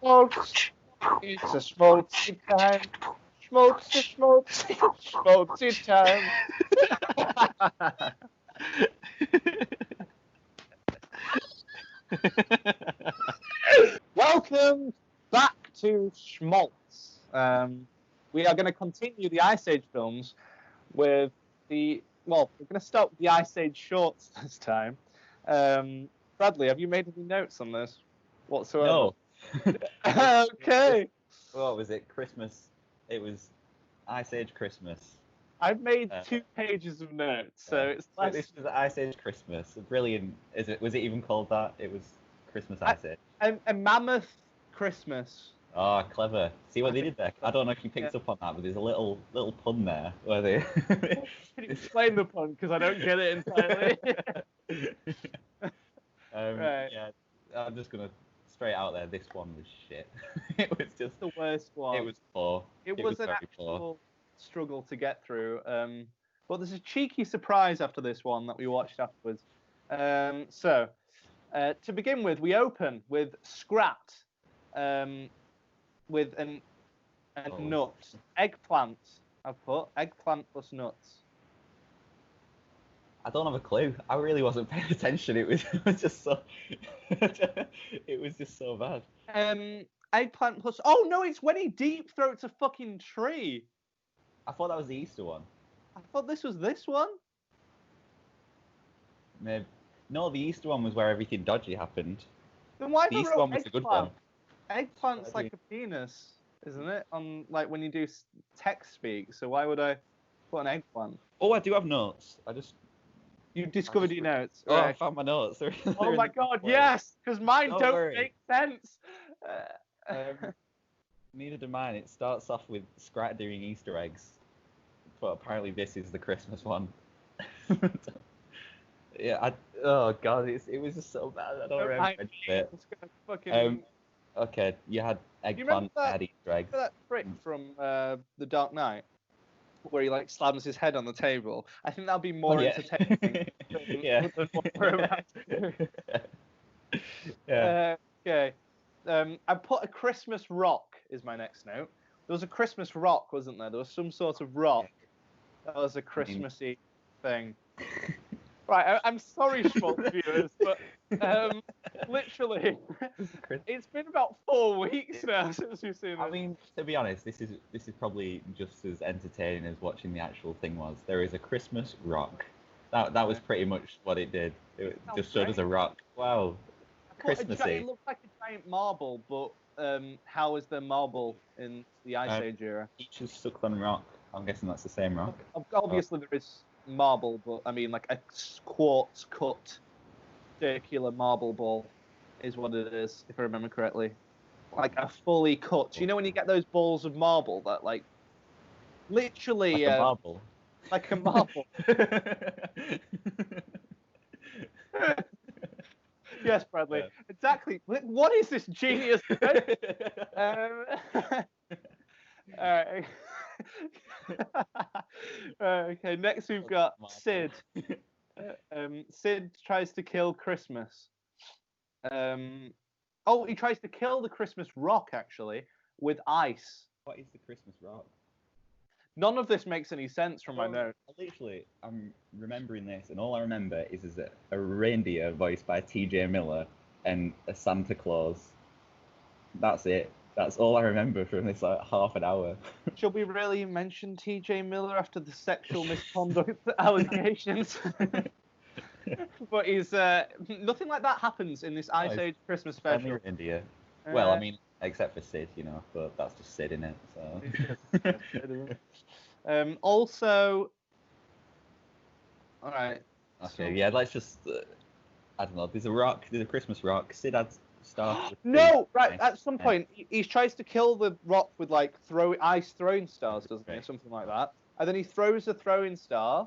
Schmaltz. It's a schmaltzy time. Schmaltzy, schmaltzy, schmaltzy time. Welcome back to Schmaltz. We are going to continue the Ice Age films with we're going to start with the Ice Age shorts this time. Bradley, have you made any notes on this whatsoever? No. Okay. What was it? Christmas. It was Ice Age Christmas. I've made 2 pages of notes, so it's less. This was Ice Age Christmas. Brilliant. Was it even called that? It was Christmas Ice Age. A mammoth Christmas. Oh, clever. See what they did there? I don't know if you picked up on that, but there's a little pun there where they. Can you explain the pun? Because I don't get it entirely. Right. Yeah, I'm just gonna straight out there. This one was shit. It was just the worst one. It was poor. It was an actual struggle to get through. But there's a cheeky surprise after this one that we watched afterwards. So, to begin with, we open with Scrat, with a nut. Eggplant, I've put. Eggplant plus nuts. I don't have a clue. I really wasn't paying attention. It was just so. It was just so bad. Eggplant plus. Oh no! It's when he deep throats a fucking tree. I thought that was the Easter one. I thought this was this one. Maybe. No, the Easter one was where everything dodgy happened. Then why the Easter one was the good one? Eggplant's like a penis, isn't it? On like when you do text speak. So why would I put an eggplant? Oh, I do have notes. You discovered your notes. Oh, I found my notes. Oh my god, yes! Because mine don't make sense. Neither do mine. It starts off with Scrat doing Easter eggs, but apparently this is the Christmas one. Yeah. Oh god, it was just so bad. I don't remember it. Okay, you had eggplant. Had Easter eggs. Remember that trick from The Dark Knight, where he like slams his head on the table? I think that'll be more entertaining than what we're about to do. Yeah. Okay. I put a Christmas rock is my next note. There was a Christmas rock, wasn't there? There was some sort of rock that was a Christmassy thing. Right, I'm sorry, Schmaltz viewers, but literally, it's been about 4 weeks now since we've seen this. I mean, to be honest, this is probably just as entertaining as watching the actual thing was. There is a Christmas rock. That was pretty much what it did. It just showed us a rock. Wow, Christmassy. It looked like a giant marble, but how is there marble in the Ice Age era? Each is stuck on rock. I'm guessing that's the same rock. Obviously, there is marble, but I mean, like a quartz cut circular marble ball is what it is, if I remember correctly. Like a fully cut. You know when you get those balls of marble that, like, literally. Like a marble. Like a marble. Yes, Bradley. Yeah. Exactly. What is this genius? Alright. Okay, next we've got Sid. Sid tries to kill Christmas. He tries to kill the Christmas rock, actually, with ice. What is the Christmas rock? None of this makes any sense from my notes. Literally, I'm remembering this, and all I remember is a reindeer voiced by T.J. Miller and a Santa Claus. That's it. That's all I remember from this half an hour. Should we really mention T.J. Miller after the sexual misconduct allegations? But he's nothing like that happens in this Ice Age Christmas special. Only India. Well, I mean, except for Sid, but that's just Sid, innit? So. Also, all right. Okay, yeah. Let's just. I don't know. There's a Christmas rock. Sid adds. No, right. At some point, he tries to kill the rock with like ice throwing stars, doesn't he, or something like that? And then he throws a throwing star,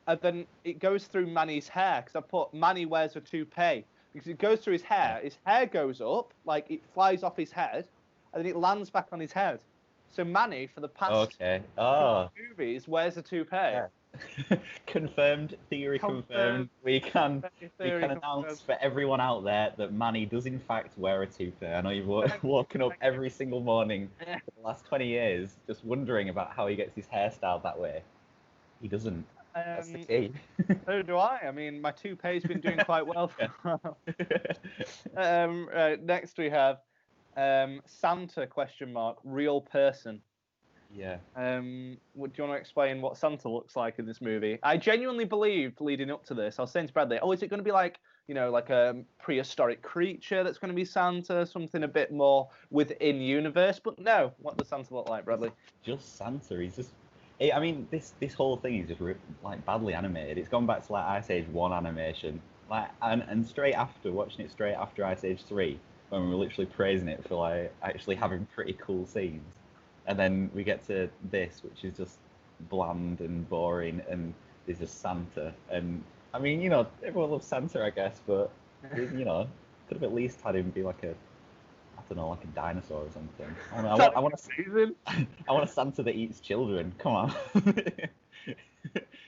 and then it goes through Manny's hair. Because I put Manny wears a toupee because it goes through his hair. His hair goes up, like it flies off his head, and then it lands back on his head. So Manny, for the past movies, wears a toupee. Yeah. Confirmed, theory confirmed. We can announce for everyone out there that Manny does in fact wear a toupee. I know you've woken up every single morning for the last 20 years just wondering about how he gets his hair styled that way. He doesn't. That's the key. So do I. I mean, my toupee's been doing quite well for a while. Next we have Santa ? Real person. Yeah. Do you want to explain what Santa looks like in this movie? I genuinely believed leading up to this, I was saying to Bradley, is it going to be like, like a prehistoric creature that's going to be Santa, something a bit more within universe? But no, what does Santa look like, Bradley? Just Santa. He's just. I mean, this whole thing is just like badly animated. It's gone back to like Ice Age 1 animation, like and watching it straight after Ice Age 3, when we were literally praising it for like actually having pretty cool scenes. And then we get to this, which is just bland and boring, and there's just Santa. And I mean, everyone loves Santa, I guess, but could have at least had him be like a dinosaur or something. I want a Santa that eats children. Come on,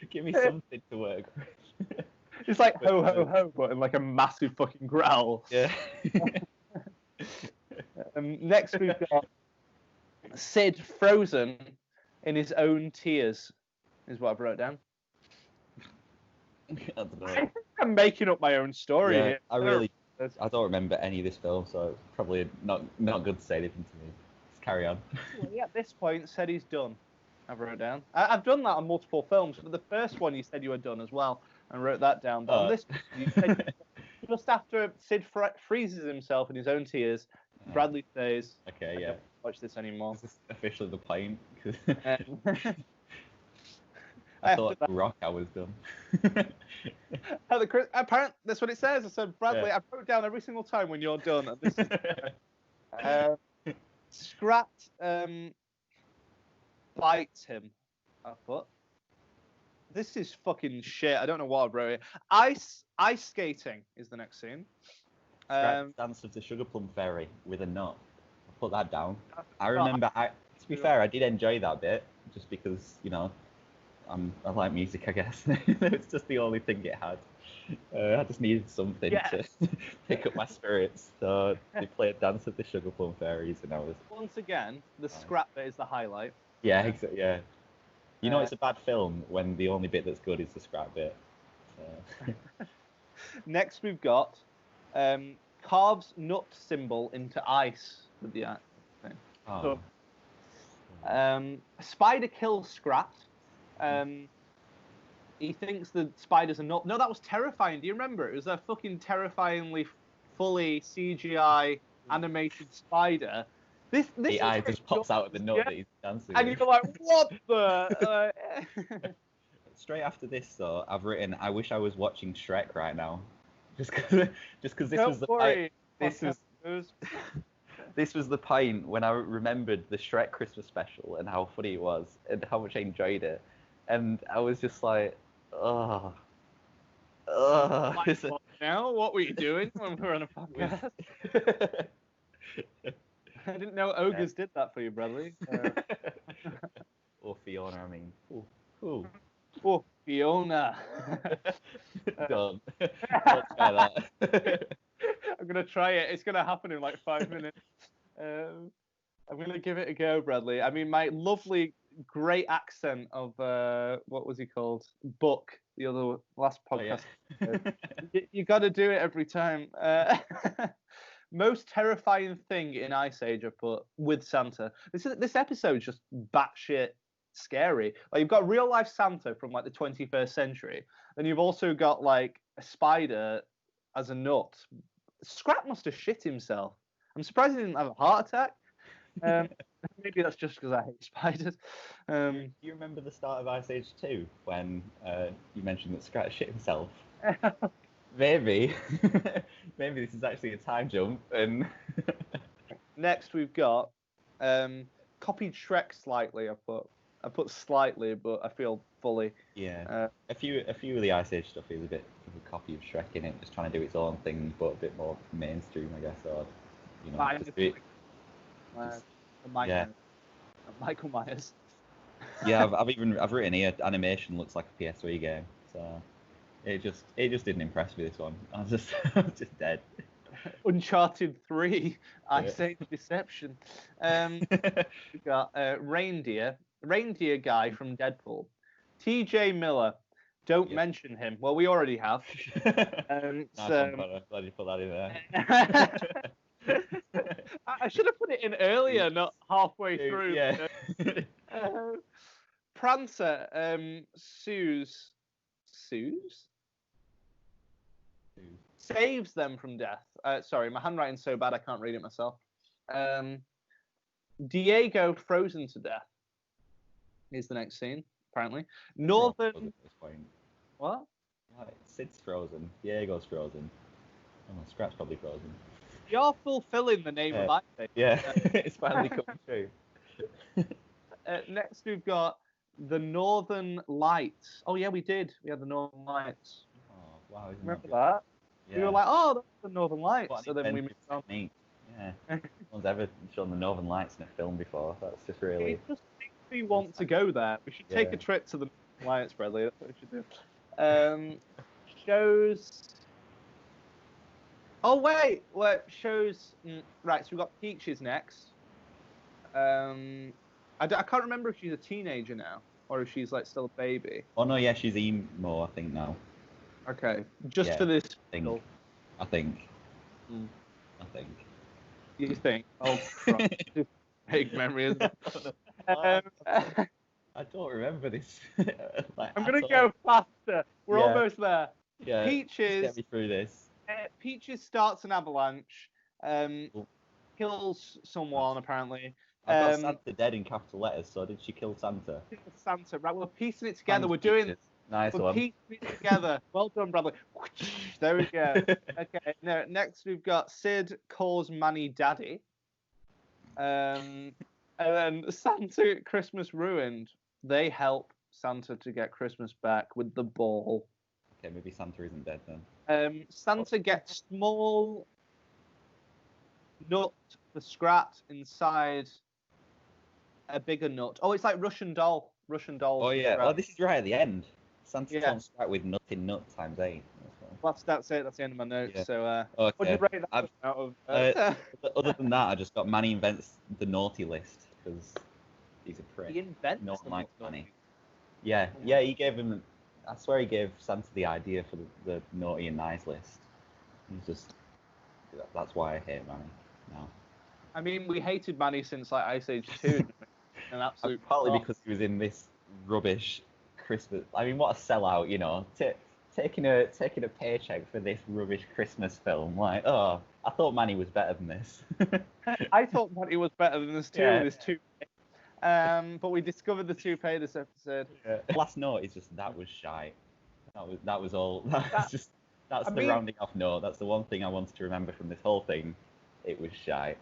give me something to work with. It's like ho ho ho, but in like a massive fucking growl. Yeah. Next we've got Sid frozen in his own tears, is what I've wrote down. I don't know. I think I'm making up my own story here. I don't remember any of this film, so it's probably not good to say anything to me. Just carry on. Well, at this point, said he's done. I've wrote down. I've done that on multiple films, but the first one you said you were done as well, and wrote that down. But on this, you said just after Sid freezes himself in his own tears, Bradley says, "Okay, yeah, don't watch this anymore." Is this officially the point? I thought Rock, I was done. Apparently, that's what it says. I said, Bradley, I wrote down every single time when you're done. And this is, Scrat bites him. I put. This is fucking shit. I don't know what I wrote here. Ice skating is the next scene. Scrat dance of the Sugar Plum Fairy with a nut. I put that down. I remember. To be fair, I did enjoy that bit just because I like music, I guess. It's just the only thing it had. I just needed something to pick up my spirits. So they played Dance of the Sugar Plum Fairies, and I was... Once again, the scrap bit is the highlight. Yeah, exactly. Yeah. It's a bad film when the only bit that's good is the scrap bit. So. Next, we've got carves nut symbol into ice with the thing. Oh. So, spider kills Scrat. He thinks the spiders are not. No, that was terrifying. Do you remember? It was a fucking terrifyingly fully CGI animated spider. This the eye just pops out of the nut that he's dancing and with. you're like, what the? Straight after this, though, I've written, I wish I was watching Shrek right now. Just because this was the point. This was the point when I remembered the Shrek Christmas special and how funny it was and how much I enjoyed it. And I was just like, oh. Now, what were you doing when we were on a podcast? I didn't know ogres did that for you, Bradley. Or Fiona, I mean. Ooh. Oh, Fiona. Don't try that. I'm going to try it. It's going to happen in like 5 minutes. I'm going to give it a go, Bradley. I mean, my lovely, great accent of, what was he called? Buck, the other last podcast. Oh, yeah. You got to do it every time. Most terrifying thing in Ice Age, I put, with Santa. This episode's just batshit scary. Like, you've got real life Santa from like the 21st century, then you've also got like a spider as a nut. Scrap must have shit himself. I'm surprised he didn't have a heart attack. Maybe that's just because I hate spiders. Do you remember the start of Ice Age 2 when you mentioned that Scrat shit himself? Maybe this is actually a time jump. And next we've got copied Shrek slightly. I put slightly, but I feel fully. Yeah. A few of the Ice Age stuff is a bit of a copy of Shrek in it, just trying to do its own thing, but a bit more mainstream, I guess. Or just a bit. Michael Myers. Yeah, I've written here animation looks like a PS3 game, so it just didn't impress me, this one. I was just I was just dead. Uncharted 3, Yeah. Ice Age Deception. We got Reindeer guy from Deadpool. T.J. Miller. Don't Yeah. mention him. Well, we already have. Nice So, one, Connor. Glad you put that in there. I should have put it in earlier, not halfway through. Yeah. Prancer, Suze saves them from death. Sorry, my handwriting's so bad I can't read it myself. Diego frozen to death is the next scene, apparently. Northern. At this point. What? Like, Sid's frozen. Diego's frozen. Oh, Scrap's probably frozen. You're fulfilling the name of Ice Age. Yeah, it's finally come true. Next, we've got the Northern Lights. Oh, yeah, we did. We had the Northern Lights. Oh, wow. Remember that? Yeah. We were like, oh, that's the Northern Lights. What an So then we inventive moved on. technique. Yeah. No one's ever shown the Northern Lights in a film before. That's just really... It just makes me want to go there. We should take a trip to the Northern Lights, Bradley. That's what we should do. Shows... Oh, wait. Shows... Right, so we've got Peaches next. I can't remember if she's a teenager now, or if she's, like, still a baby. Oh, no, yeah, she's emo, I think, now. Okay. Just for this... I think. You think? Oh, Christ. Big memory, isn't it? I don't remember this. I'm going to go faster. We're almost there. Yeah. Peaches... Get me through this. Peaches starts an avalanche, kills someone, apparently. I got Santa dead in capital letters, so did she kill Santa? Santa, right, we're piecing it together. We're doing... Nice We're one. piecing it together. Well done, Bradley. There we go. Okay, now, next we've got Sid calls Manny Daddy. And then Santa Christmas ruined. They help Santa to get Christmas back with the ball. Okay, maybe Santa isn't dead then. Santa gets small nut for Scrat inside a bigger nut. Oh, it's like Russian doll. Oh yeah. Oh, this is right at the end. Santa comes back with nut in nut times 8. That's it. That's the end of my notes. Yeah. So, okay. what did you rate that out of? Other than that, I just got Manny invents the naughty list because he's a prick. He invents no one likes naughty. Manny. Yeah, he gave him. I swear he gave Santa the idea for the naughty and nice list. He's just. That's why I hate Manny now. I mean, we hated Manny since like Ice Age 2. An absolute. Partly because he was in this rubbish Christmas. I mean, what a sellout, you know. Taking a paycheck for this rubbish Christmas film. Like, oh, I thought Manny was better than this. I thought Manny was better than this too. Yeah. This toupee. But we discovered the toupee this episode. Yeah. Last note is just that was shite. That was all. That's the rounding off note. That's the one thing I wanted to remember from this whole thing. It was shite.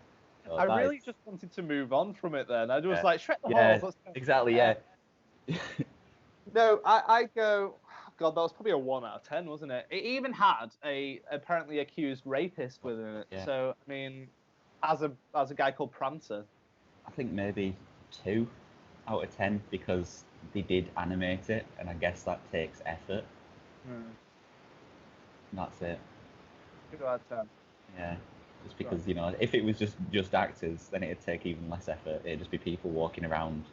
So I really just wanted to move on from it then. I was like, Shrek the Halls. Exactly, yeah. No, I go, God, that was probably a 1 out of 10, wasn't it? It even had a apparently accused rapist within it. Yeah. So, I mean, as a guy called Prancer. I think maybe 2 out of 10 because they did animate it, and I guess that takes effort. And that's it. 2 out of 10. Yeah. Just because, you know, if it was just actors, then it'd take even less effort. It'd just be people walking around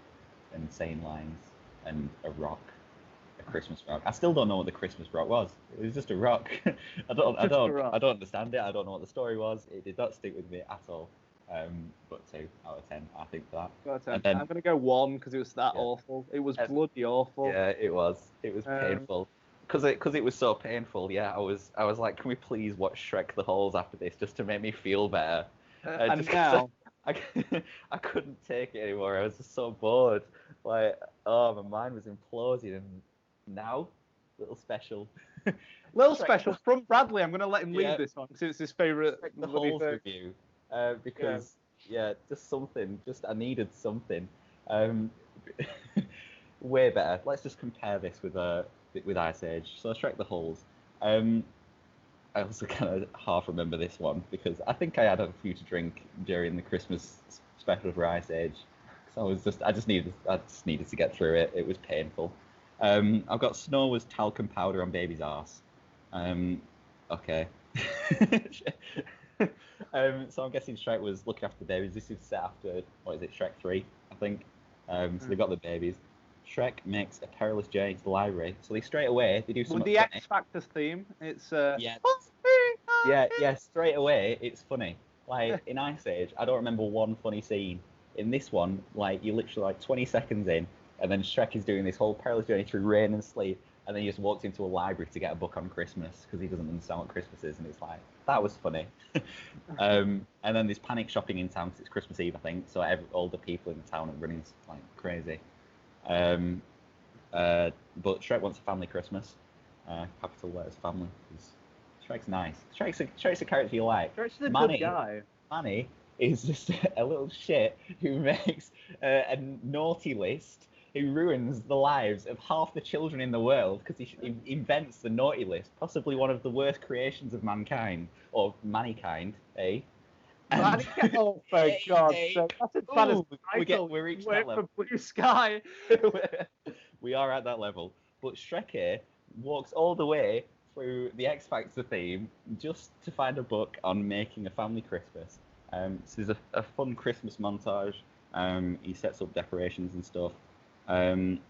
and saying lines and a rock, a Christmas rock. I still don't know what the Christmas rock was. It was just a rock. I don't understand it. I don't know what the story was. It did not stick with me at all. But 2 out of 10, I think for that. 2 out of 10. Then, I'm gonna go 1 because it was that awful. It was bloody awful. Yeah, it was. It was painful. Because it was so painful, I was like, can we please watch Shrek the Halls after this just to make me feel better? And now I couldn't take it anymore. I was just so bored. Like, oh, my mind was imploding. And now, little special special from Bradley. I'm gonna let him lead this one because it's his favourite. The Halls review. Because just something. I needed something. Way better. Let's just compare this with Ice Age. So Shrek the Halls. I also kind of half remember this one because I think I had a few to drink during the Christmas special for Ice Age. So I just needed to get through it. It was painful. I've got snow was talcum powder on baby's arse. Okay. So I'm guessing Shrek was looking after the babies. This is set after, what is it, Shrek 3, I think. So they've got the babies. Shrek makes a perilous journey to the library. So straight away, they do something With the funny. X Factor theme, it's... Yeah, straight away, it's funny. Like, in Ice Age, I don't remember one funny scene. In this one, like, you're literally like 20 seconds in, and then Shrek is doing this whole perilous journey through rain and sleet, and then he just walks into a library to get a book on Christmas, because he doesn't understand what Christmas is, and it's like, that was funny. And then there's panic shopping in town, because it's Christmas Eve, I think, so all the people in the town are running like crazy. But Shrek wants a family Christmas. Capital letters family, because Shrek's nice. Shrek's a character you like. Shrek's a good guy. Manny is just a little shit who makes a naughty list, who ruins the lives of half the children in the world because he invents the naughty list, possibly one of the worst creations of mankind, or mankind, eh? Oh, for God's sake. That's as bad as we reached that level. For Blue Sky. We are at that level. But Shrek walks all the way through the X Factor theme just to find a book on making a family Christmas. So there's a fun Christmas montage. He sets up decorations and stuff. Then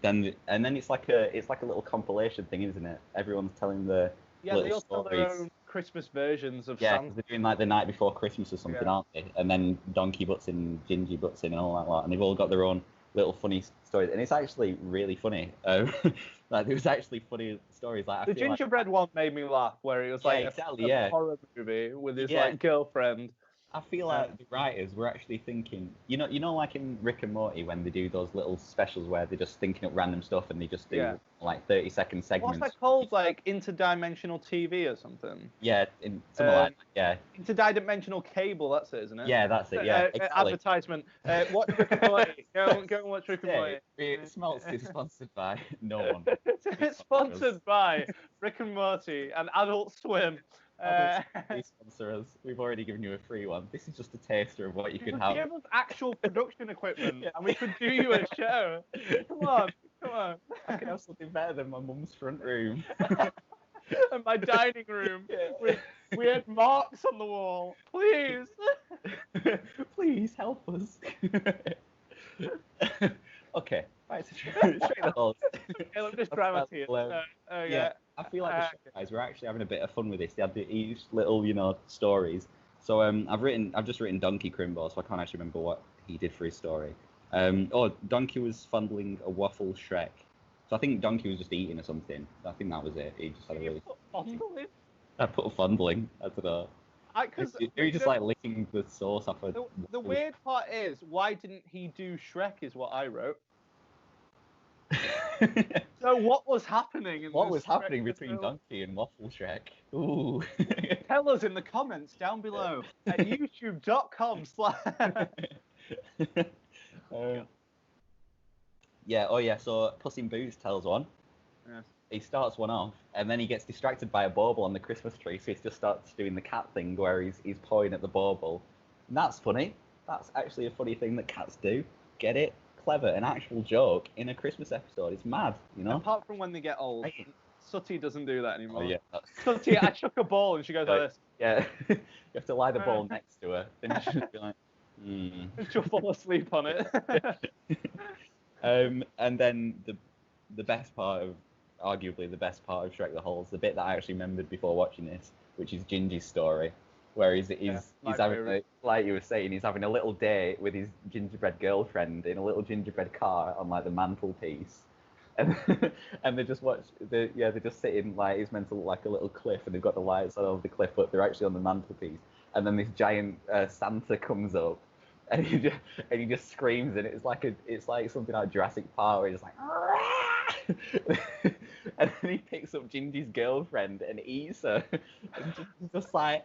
it's like a little compilation thing, isn't it? Everyone's telling the they all tell their own Christmas versions of Santa. Yeah, they're doing like the night before Christmas or something, aren't they? And then Donkey butts in, Gingy butts in, and all that lot. And they've all got their own little funny stories, and it's actually really funny. Like there was actually funny stories. Like the gingerbread one made me laugh, where it was like a horror movie with his like girlfriend. I feel like the writers were actually thinking, you know, like in Rick and Morty when they do those little specials where they're just thinking up random stuff and they just do like 30-second segments. What's that called? Like interdimensional TV or something? Yeah, something like that. Yeah. Interdimensional cable. That's it, isn't it? Yeah, that's it. Yeah. Exactly. Advertisement. Watch Rick and Morty. Go and watch Rick and Morty. Schmaltz is sponsored by no one. It's sponsored by Rick and Morty and Adult Swim. Please sponsor us. We've already given you a free one. This is just a taster of what you could have. Give us actual production equipment, and we could do you a show. Come on. I can have something better than my mum's front room. And my dining room with weird marks on the wall. Please. Please help us. Okay. Right, so straight the holes. Let me just dry my tears. Yeah. I feel like the guys were actually having a bit of fun with this. They had each little, stories. So I've just written Donkey Crimbo, so I can't actually remember what he did for his story. Donkey was fondling a waffle Shrek. So I think Donkey was just eating or something. I think that was it. He just had a really. Fondling? I put fondling. I don't know. He just like licking the sauce off of. The weird part is, why didn't he do Shrek? Is what I wrote. So what was happening? What was happening between Donkey and Waffle Shrek? Ooh. Tell us in the comments down below at youtube.com/. So Puss in Boots tells one. Yeah. He starts one off, and then he gets distracted by a bauble on the Christmas tree, so he just starts doing the cat thing where he's pawing at the bauble. And that's funny. That's actually a funny thing that cats do. Get it? Clever, an actual joke in a Christmas episode. It's mad, Apart from when they get old. Right. Sooty doesn't do that anymore. Oh, yeah. Sooty, I chuck a ball and she goes like this. Yeah. You have to lie the ball next to her. Then she'll be like, She'll fall asleep on it. And then arguably the best part of Shrek the Whole is the bit that I actually remembered before watching this, which is Gingy's story. Where he's having, like you were saying, he's having a little date with his gingerbread girlfriend in a little gingerbread car on like the mantelpiece, and they just they're just sitting like it's meant to look like a little cliff, and they've got the lights all over the cliff, but they're actually on the mantelpiece, and then this giant Santa comes up, and he just screams, and it's like something like Jurassic Park, where he's just like. And then he picks up Gingy's girlfriend and eats her, and Gingy's just like.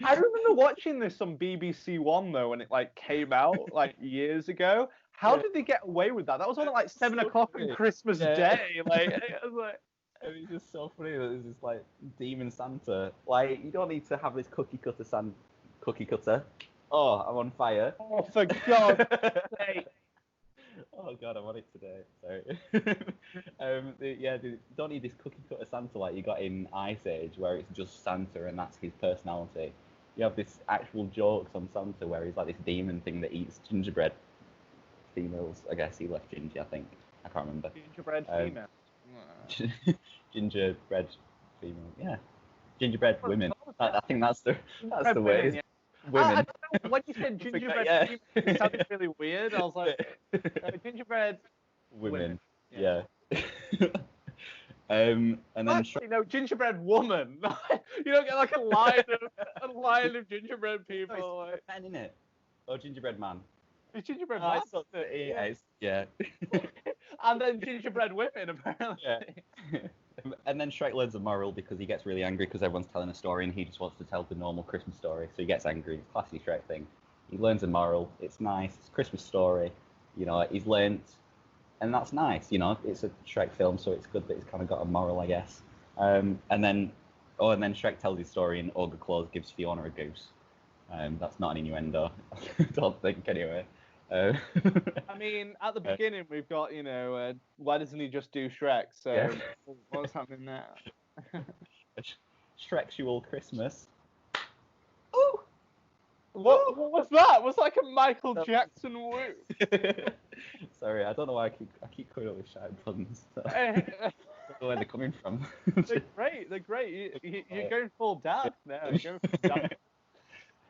I remember watching this on BBC One though when it like came out like years ago. How did they get away with that? That was on at like 7 o'clock on Christmas Day. Like it was like. And it's just so funny that there's this like demon Santa. Like you don't need to have this cookie cutter Oh, I'm on fire. Oh, for God's sake. Oh God, I'm on it today. Sorry. Don't need this cookie cutter Santa like you got in Ice Age, where it's just Santa and that's his personality. You have this actual jokes on Santa where he's like this demon thing that eats gingerbread females. I guess he left Gingy, I think. I can't remember. Gingerbread female. Gingerbread female. Yeah. Gingerbread women. I think that's the way. Yeah. Women. I don't know, when you said gingerbread female, it sounded really weird. I was like, gingerbread women. Yeah. And then actually, no, gingerbread woman. You don't get like a line of gingerbread people. No, like... man, in it. Or gingerbread man. It's gingerbread man. Yeah. And then gingerbread women, apparently. Yeah. And then Shrek learns a moral because he gets really angry because everyone's telling a story and he just wants to tell the normal Christmas story. So he gets angry. It's a classy Shrek thing. He learns a moral. It's nice. It's a Christmas story. You know, he's learnt. And that's nice, you know. It's a Shrek film, so it's good that he's kind of got a moral, I guess. And then Shrek tells his story and Ogre Claus gives Fiona a goose. That's not an innuendo. I don't think, anyway. I mean, at the beginning, we've got, why doesn't he just do Shrek? So, yeah. What's happening now? Shreksual Christmas. Ooh! What was that? Was that like a Michael Jackson woo? Sorry, I don't know why I keep coming up with shouting puns. I don't know where they're coming from. They're great. You're going full dad now. You're going full dad.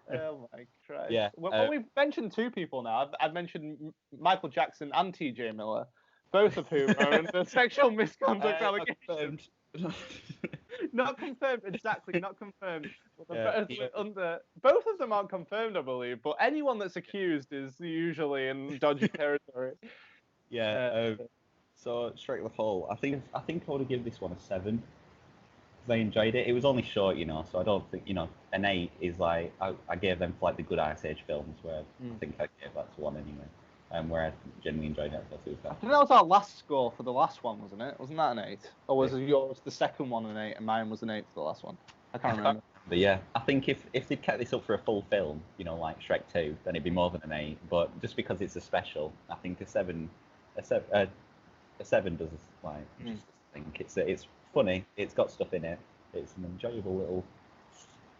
Oh my Christ. Yeah. Well, we've mentioned two people now. I've mentioned Michael Jackson and T.J. Miller, both of whom are under sexual misconduct allegations. Not confirmed, exactly, not confirmed. Both of them aren't confirmed, I believe, but anyone that's accused is usually in dodgy territory. Yeah. So Shrek the Whole, I think I would have given this one a 7. I enjoyed it. It was only short, so I don't think, an 8 is like, I gave them for like the good Ice Age films, where I think I gave that to 1 anyway, where I genuinely enjoyed it. I think that was our last score for the last one, wasn't it? Wasn't that an 8? Or was yours the second one an 8 and mine was an 8 for the last one? I can't remember. But yeah, I think if they'd kept this up for a full film, like Shrek 2, then it'd be more than an 8. But just because it's a special, I think a 7 does like, just think it's funny, it's got stuff in it, it's an enjoyable little,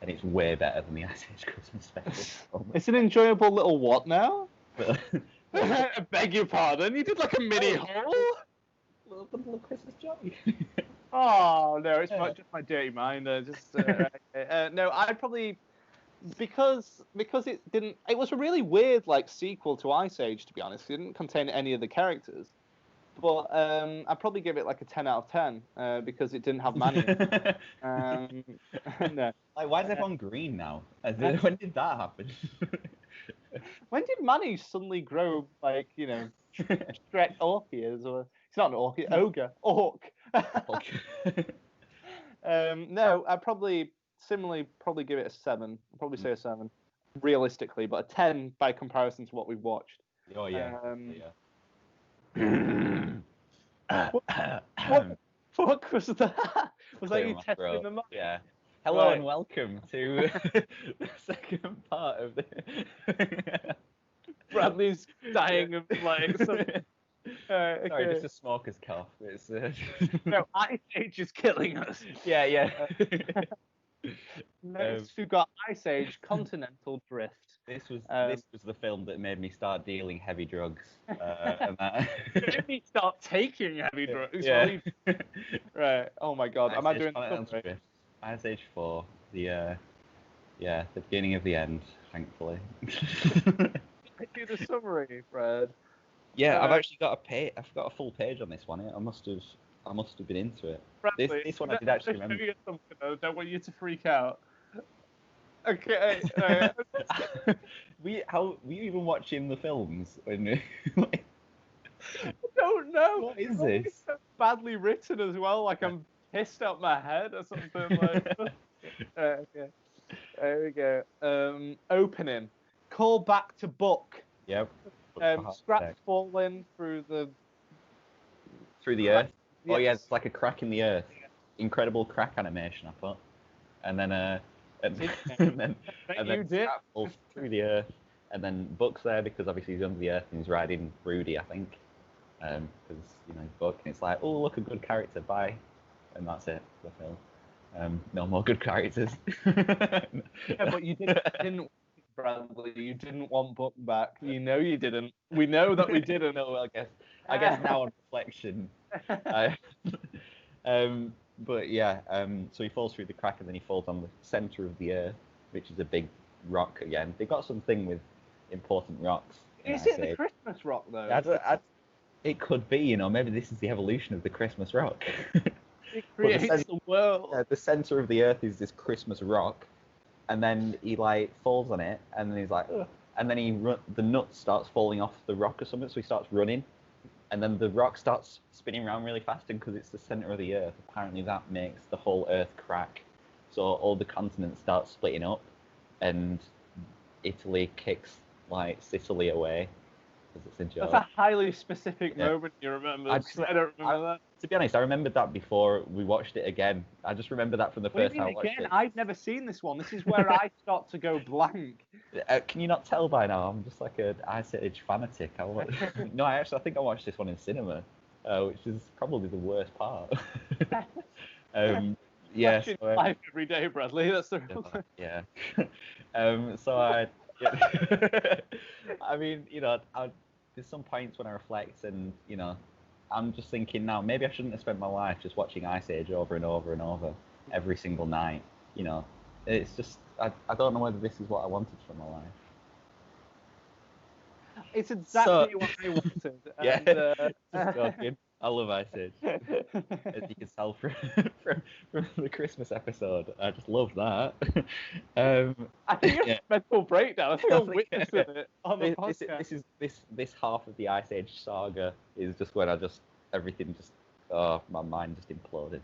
and it's way better than the Ice Age Christmas special. It's an enjoyable little what now? I beg your pardon, you did like a mini hole? Little Christmas joy. Oh no, it's just my dirty mind. No, I'd probably, because it was a really weird like sequel to Ice Age, to be honest. It didn't contain any of the characters. But I'd probably give it like a 10 out of 10 because it didn't have Manny. No. Like, why is everyone green now? When did that happen? When did Manny suddenly grow like, Shrek orc ears? Or it's not an orc, ogre, orc. No, I'd probably similarly give it a 7. I'd probably say a 7, realistically, but a 10 by comparison to what we've watched. Oh yeah. What fuck was that? Was that you testing the mic? Yeah. Hello and welcome to the second part of the. Bradley's dying of like something. Okay. Sorry, just a smoker's cough. It's No, Ice Age is killing us. Yeah. Next, we've got Ice Age Continental Drift. This was the film that made me start dealing heavy drugs. And that... Made me start taking heavy drugs. Yeah. Right. Oh my God. Am I doing the Ice Age 4. The beginning of the end. Thankfully. Do the summary, Fred. Yeah, I've actually got I've got a full page on this one. I must have been into it. Bradley, this one I did actually remember. You something, I don't want you to freak out. Okay. Were you even watching the films when? I don't know. What is this? It's so badly written as well. Like I'm pissed out my head or something. Like. Okay. There we go. Opening. Call back to book. Yep. Scraps falling through the earth. Yes. Oh yeah, it's like a crack in the earth. Incredible crack animation, I thought. And then and then Scrat falls through the earth, and then Buck's there because obviously he's under the earth and he's riding Rudy, I think, because he's Buck, and it's like, oh look, a good character, bye, and that's it for the film. No more good characters. Yeah, but you didn't, Bradley. You didn't want Buck back. You know you didn't. We know that we didn't. No, I guess now on reflection. But yeah, so he falls through the crack and then he falls on the center of the earth, which is a big rock again. They've got something with important rocks. Is it the Christmas rock though? It could be, maybe this is the evolution of the Christmas rock. It creates the world. The center of the earth is this Christmas rock, and then he like falls on it, and then he's like, ugh. And then the nut starts falling off the rock or something, so he starts running, and then the rock starts spinning around really fast, and because it's the center of the earth, apparently that makes the whole earth crack, so all the continents start splitting up, and Italy kicks like Sicily away. It's a joke. That's a highly specific moment you remember. I don't remember that. To be honest, I remembered that before we watched it again. I just remember that from the first time I watched it. I've never seen this one. This is where I start to go blank. Can you not tell by now? I'm just like an Ice Age fanatic. No, I think I watched this one in cinema, which is probably the worst part. Yeah. So, life every day, Bradley. That's the real thing. Yeah. So I mean, there's some points when I reflect and, I'm just thinking now, maybe I shouldn't have spent my life just watching Ice Age over and over and over every single night, It's just, I don't know whether this is what I wanted from my life. It's exactly what I wanted. Yeah, just joking. I love Ice Age. As you can tell from the Christmas episode, I just love that. I think it's a mental breakdown. I think I'm witnessing it on the podcast. This half of the Ice Age saga is just when everything just my mind just imploded.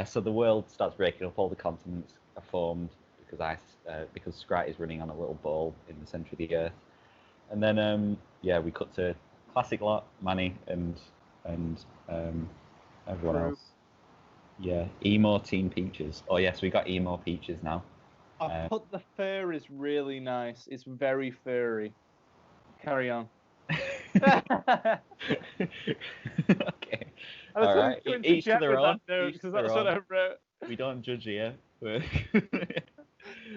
So the world starts breaking up. All the continents are formed because Scrat is running on a little ball in the centre of the earth, and then we cut to classic lot, Manny and everyone else. Yeah, emo Teen Peaches. Oh yes, we got emo Peaches now. I put the fur is really nice. It's very furry. Carry on. Okay. All right. Each to their own. Because that's what I wrote. We don't judge here.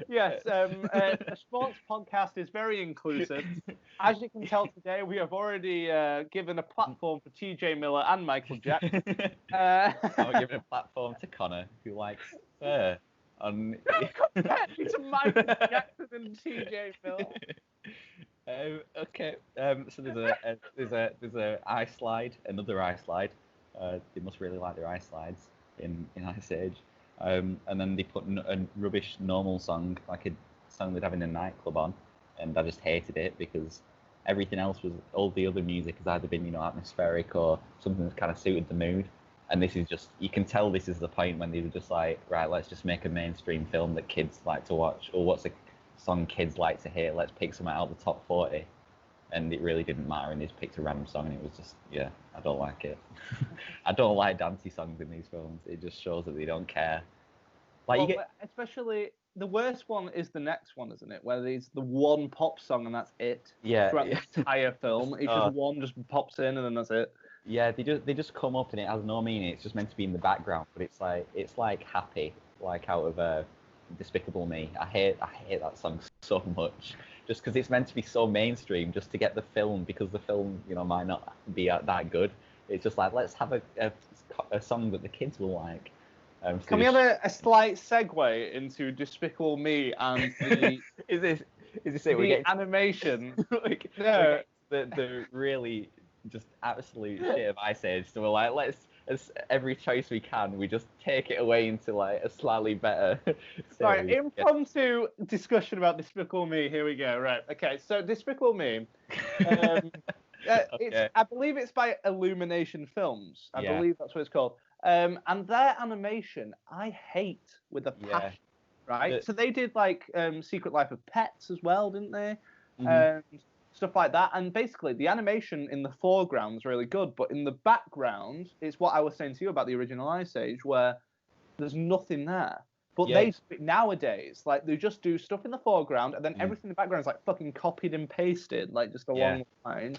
Yes, the Schmaltz podcast is very inclusive. As you can tell today, we have already given a platform for TJ Miller and Michael Jack. We're giving a platform to Connor, who likes fur. Compared to Michael Jackson and TJ Miller. Okay. So there's a ice slide, another ice slide. They must really like their ice slides in Ice Age. And then they put a rubbish normal song, like a song they'd have in a nightclub on, and I just hated it because everything else all the other music has either been, atmospheric or something that's kind of suited the mood. And this is just, you can tell this is the point when they were just like, right, let's just make a mainstream film that kids like to watch, or what's a song kids like to hear, let's pick something out of the top 40. And it really didn't matter, and they just picked a random song, and it was just, I don't like it. I don't like dancey songs in these films. It just shows that they don't care. Especially, the worst one is the next one, isn't it? Where there's the one pop song, and that's it. Yeah. Throughout the entire film. It's just one just pops in, and then that's it. Yeah, they just come up, and it has no meaning. It's just meant to be in the background, but it's like Happy, like out of Despicable Me. I hate that song so much. Just because it's meant to be so mainstream, just to get the film, because the film, might not be that good. It's just like, let's have a song that the kids will like. Can we have a slight segue into Despicable Me and the is this it? The animation. No, the really just absolute shit of Ice Age. So we're like, every choice we can, we just take it away into like a slightly better. Right, impromptu discussion about Despicable Me. Here we go. Right, okay. So Despicable Me. Okay. I believe it's by Illumination Films. I believe that's what it's called. And their animation, I hate with a passion. Right. So they did like Secret Life of Pets as well, didn't they? Mm-hmm. Stuff like that. And basically, the animation in the foreground is really good, but in the background, it's what I was saying to you about the original Ice Age, where there's nothing there. But they do it nowadays. Like, they just do stuff in the foreground, and then everything in the background is like fucking copied and pasted, like just a long line.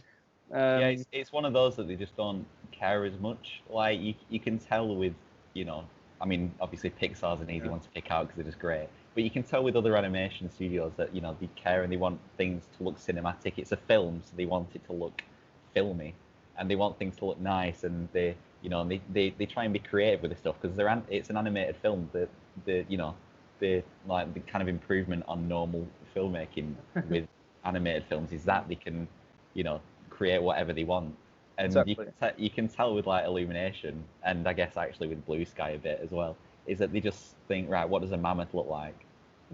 It's one of those that they just don't care as much. Like, you can tell with, I mean, obviously Pixar's an easy one to pick out because they're just great. But you can tell with other animation studios that, they care and they want things to look cinematic. It's a film, so they want it to look filmy, and they want things to look nice, and they try and be creative with this stuff because it's an animated film. The kind of improvement on normal filmmaking with animated films is that they can, create whatever they want. And exactly. you can tell with like Illumination, and I guess actually with Blue Sky a bit as well, is that they just think, right, what does a mammoth look like?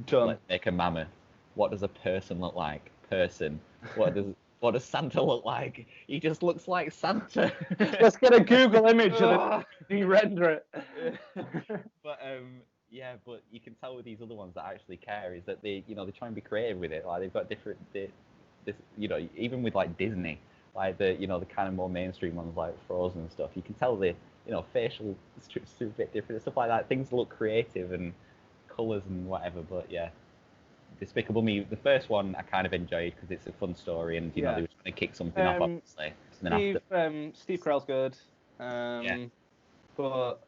Done. Let's make a mammoth. What does a person look like? Person. What does Santa look like? He just looks like Santa. Let's get a Google image and de-render it. But you can tell with these other ones that actually care is that they try and be creative with it. Like they've got different, even with like Disney, like the kind of more mainstream ones like Frozen and stuff. You can tell the facial strips are a bit different and stuff like that. Things look creative and colours and whatever. But yeah, Despicable Me, the first one I kind of enjoyed because it's a fun story and they were trying to kick something off, obviously. Steve Carell's good, but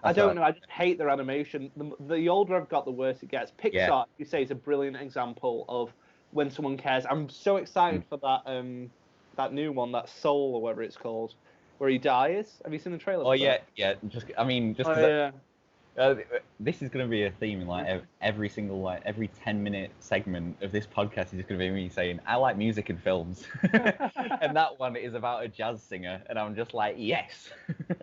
I don't know. I just hate their animation. The older I've got, the worse it gets. Pixar, you say, is a brilliant example of when someone cares. I'm so excited for that new one, that Soul or whatever it's called, where he dies. Have you seen the trailer? Oh yeah. This is going to be a theme in like every 10-minute segment of this podcast is just going to be me saying I like music and films, and that one is about a jazz singer, and I'm just like yes.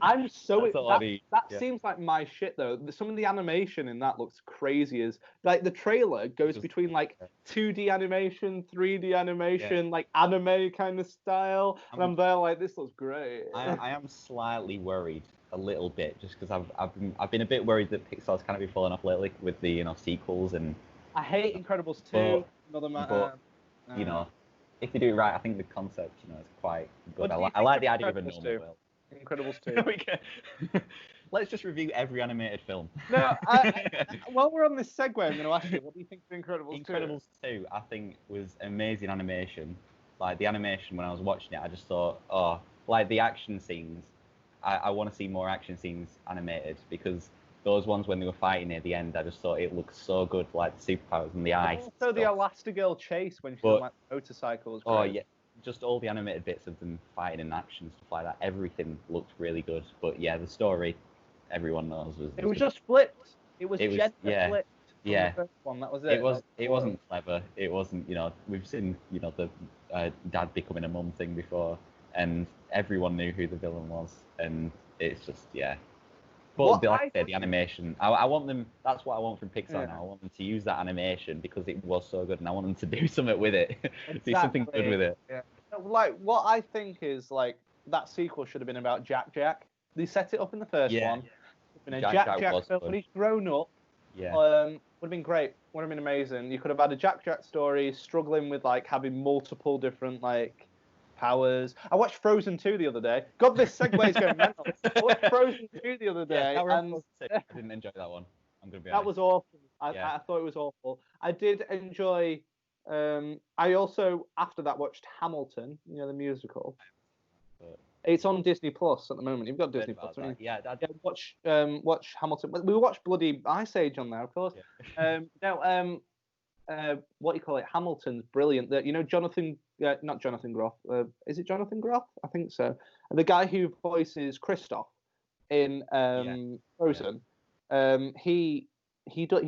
I'm so that seems like my shit though. Some of the animation in that looks crazy. As like the trailer goes between like 2D animation, 3D animation, like anime kind of style, and I'm there like this looks great. I am slightly worried. A little bit, just because I've been a bit worried that Pixar's kind of been falling off lately with the sequels, and I hate Incredibles 2. Another matter. But if they do it right, I think the concept is quite good. I like the idea of a normal world. Incredibles 2. Let's just review every animated film. No, while we're on this segue, I'm going to ask you, what do you think of Incredibles 2? Incredibles 2, I think, was amazing animation. Like the animation when I was watching it, I just thought, like the action scenes. I want to see more action scenes animated because those ones when they were fighting near the end, I just thought it looked so good, like the superpowers and the ice. Also, the Elastigirl chase when she's on like the motorcycle was great. Oh yeah, just all the animated bits of them fighting in action, stuff like that. Everything looked really good. But yeah, the story, everyone knows was. It was just flipped. It was gender flipped. Yeah. The first one. That was it. It wasn't clever. It wasn't. We've seen the dad becoming a mum thing before. And everyone knew who the villain was, and it's just But like I said, the animation, I want them. That's what I want from Pixar now. I want them to use that animation because it was so good, and I want them to do something with it. Do something good with it. Yeah. Like what I think is like that sequel should have been about Jack Jack. They set it up in the first one. In a Jack film when he's grown up. Yeah. Would have been great. Would have been amazing. You could have had a Jack Jack story, struggling with like having multiple different like powers. I watched Frozen 2 the other day. God, this segue is going mental. I watched Frozen 2 the other day, and I didn't enjoy that one. I'm gonna be honest. That was awful. I thought it was awful. I did enjoy. I also after that watched Hamilton. The musical. It's on Disney Plus at the moment. You've got Disney Plus. Watch Hamilton. We watched bloody Ice Age on there, of course. Yeah. What do you call it? Hamilton's brilliant. That Jonathan. Not Jonathan Groff. Is it Jonathan Groff? I think so. And the guy who voices Kristoff in Frozen. He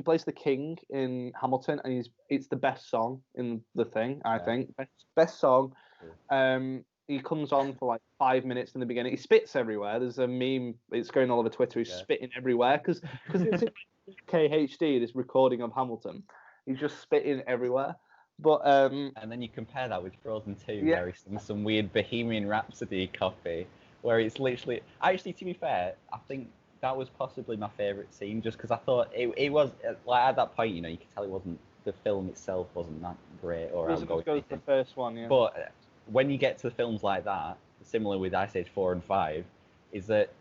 plays the king in Hamilton, and it's the best song in the thing. I think best song. He comes on for like 5 minutes in the beginning. He spits everywhere. There's a meme. It's going all over Twitter. He's spitting everywhere because it's in KHD. This recording of Hamilton. He's just spitting everywhere. But and then you compare that with Frozen 2, where it's some weird Bohemian Rhapsody copy, where it's literally. Actually, to be fair, I think that was possibly my favourite scene, just because I thought it was like at that point, you could tell it wasn't the film itself wasn't that great or outgoing. Goes the first one, yeah. But when you get to films like that, similar with Ice Age 4 and 5, is that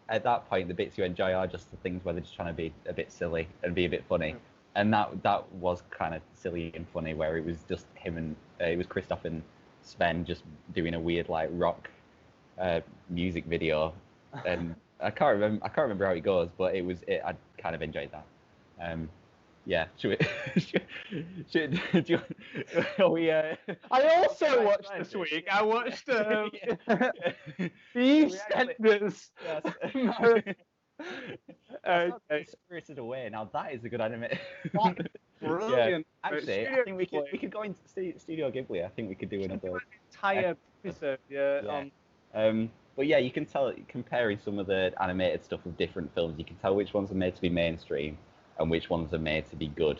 at that point, the bits you enjoy are just the things where they're just trying to be a bit silly and be a bit funny. And that was kind of silly and funny, where it was just him and it was Christoph and Sven just doing a weird like rock music video, and I can't remember how it goes, but I kind of enjoyed that. Yeah, should we? Are we? I also watched this week. I watched the EastEnders. Spirited Away. Now that is a good anime. Brilliant. Yeah. Actually, I think we could go into Studio Ghibli. I think we could do another entire episode. Yeah. But yeah, you can tell comparing some of the animated stuff with different films. You can tell which ones are made to be mainstream and which ones are made to be good.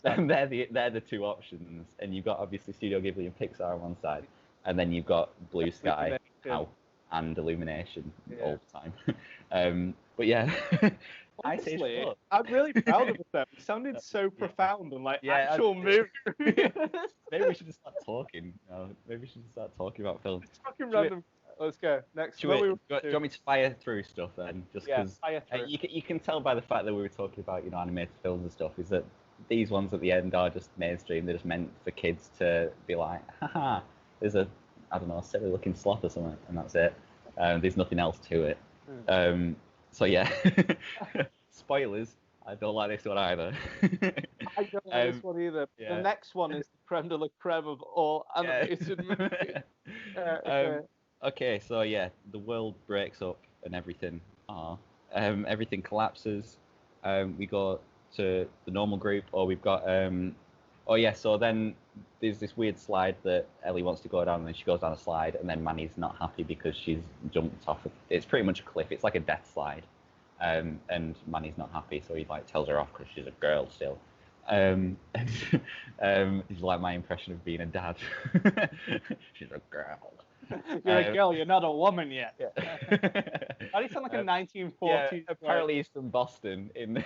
And they're the two options. And you've got obviously Studio Ghibli and Pixar on one side, and then you've got Blue Sky and Illumination all the time. But yeah, honestly, I'm really proud of them. It sounded so profound and like actual movie. Maybe we should just start talking. Maybe we should start talking about films. It's fucking random. Let's go. Next. Do you want me to fire through stuff then? Just because fire through. You can tell by the fact that we were talking about animated films and stuff, is that these ones at the end are just mainstream. They're just meant for kids to be like, haha, there's a silly looking sloth or something, and that's it. There's nothing else to it. So yeah, spoilers. I don't like this one either. I don't like this one either. Yeah. The next one is the creme de la creme of all animated movies. Okay, so yeah, the world breaks up and everything. Everything collapses. We go to the normal group, or we've got. So then there's this weird slide that Ellie wants to go down, and then she goes down a slide, and then Manny's not happy because she's jumped off. It's pretty much a cliff. It's like a death slide, and Manny's not happy, so he like tells her off because she's a girl still. It's like my impression of being a dad. She's a girl. You're a girl, you're not a woman yet. Why do you sound like a 1940s? Yeah, apparently he's from Boston in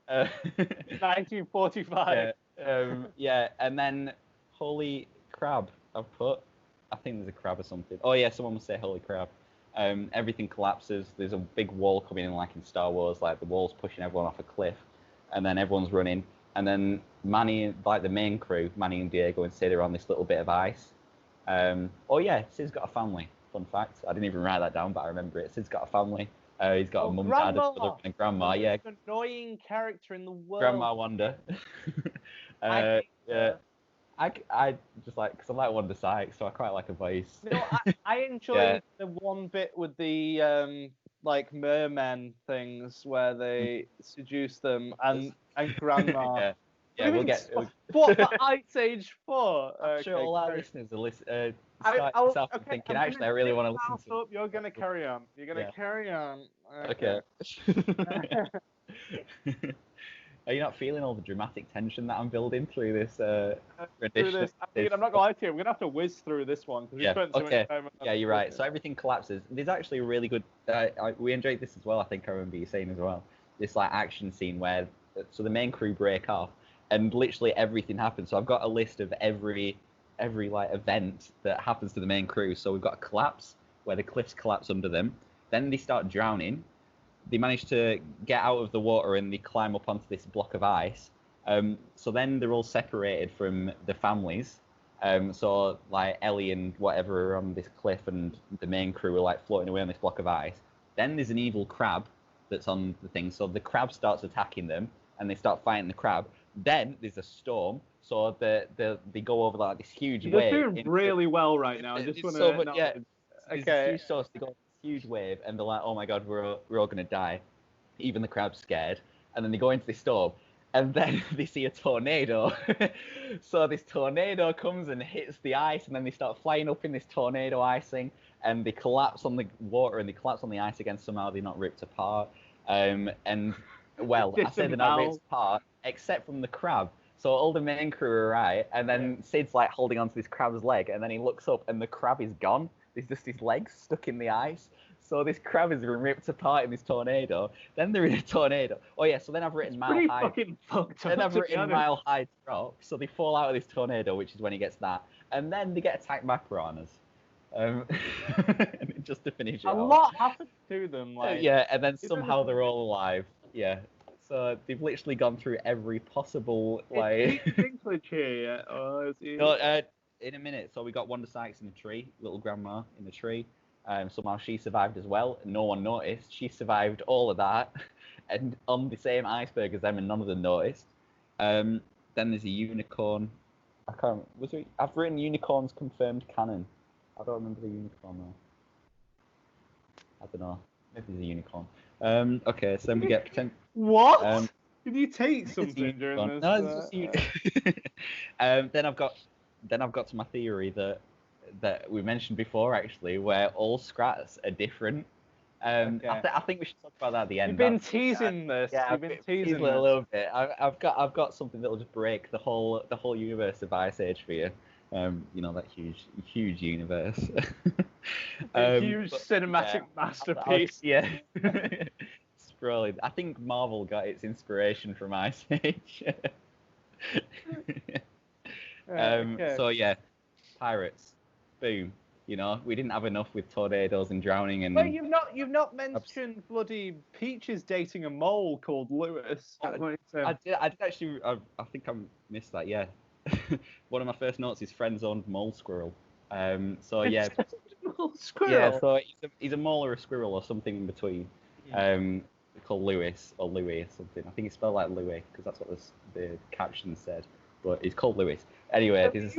1945. And then holy crab, I think there's a crab or something. Oh yeah, someone must say holy crab. Everything collapses. There's a big wall coming in, like in Star Wars, like the wall's pushing everyone off a cliff, and then everyone's running. And then Manny, like the main crew, Manny and Diego and Sid are on this little bit of ice. Sid's got a family. Fun fact. I didn't even write that down, but I remember it. Sid's got a family. He's got a mum, dad, a brother, and a grandma. Yeah. Most annoying character in the world. Grandma Wanda. I just like, because I like Wanda Sykes, so I quite like her voice. No, I enjoyed the one bit with the like merman things where they seduce them and grandma. Yeah, we'll get. What for Ice Age 4? I'm sure all our listeners are thinking. Actually, I really want to listen to. You're gonna carry on. You're gonna carry on. Okay. Are you not feeling all the dramatic tension that I'm building through this rendition? I'm not gonna lie to you. We're gonna have to whiz through this one because we spent so much time on that. Yeah, you're right. So everything collapses. There's actually a really good. We enjoyed this as well. I think I remember you saying as well. This like action scene where the main crew break off. And literally everything happens. So I've got a list of every like event that happens to the main crew. So we've got a collapse where the cliffs collapse under them. Then they start drowning. They manage to get out of the water and they climb up onto this block of ice. So then they're all separated from the families. So like Ellie and whatever are on this cliff, and the main crew are like floating away on this block of ice. Then there's an evil crab that's on the thing. So the crab starts attacking them, and they start fighting the crab. Then there's a storm, so they go over like this huge wave. You're doing really well right now. I just want to okay. They go on this huge wave, and they're like, "Oh my god, we're all gonna die." Even the crab's scared, and then they go into this storm, and then they see a tornado. So this tornado comes and hits the ice, and then they start flying up in this tornado icing, and they collapse on the water, and they collapse on the ice again. Somehow they're not ripped apart. Well, I say they're not ripped apart, except from the crab. So all the main crew are right, and then Sid's like holding onto this crab's leg, and then he looks up, and the crab is gone. There's just his legs stuck in the ice. So this crab has been ripped apart in this tornado. Then they're in a tornado. Oh yeah, so then I've written mile high. Fucking fucked up. Then I've written mile high drop. So they fall out of this tornado, which is when he gets that, and then they get attacked by piranhas. Just to finish it A off. lot happened to them, like Yeah, and then somehow they're all alive. Yeah. So they've literally gone through every possible Is Peter Dinklage here yet, or is he? No, in a minute. So we got Wanda Sykes in the tree, little grandma in the tree. Somehow she survived as well. No one noticed. She survived all of that, and on the same iceberg as them, and none of them noticed. Then there's a unicorn. I can't. Was there? I've written unicorns confirmed canon. I don't remember the unicorn though. I don't know. Maybe there's a unicorn. Okay, so then we get What? Did you take something during this? No, it's just then I've got to my theory that we mentioned before, actually, where all Scrats are different. Okay. I think we should talk about that at the end. You've been teasing this. Yeah, You've been teasing a little bit. I've got something that'll just break the whole universe of Ice Age for you. That huge universe. Huge cinematic masterpiece. Yeah. Scrolling. I think Marvel got its inspiration from Ice Age. Okay. So yeah, pirates. Boom. We didn't have enough with tornadoes and drowning and. Well, you've not mentioned bloody Peaches dating a mole called Lewis. I did actually. I think I missed that. Yeah. One of my first notes is friend zoned mole squirrel. So yeah. Mole squirrel. Yeah. So he's a mole or a squirrel or something in between. Called Lewis or Louis or something. I think it's spelled like Louis because that's what the caption said. But he's called Lewis. Anyway, Did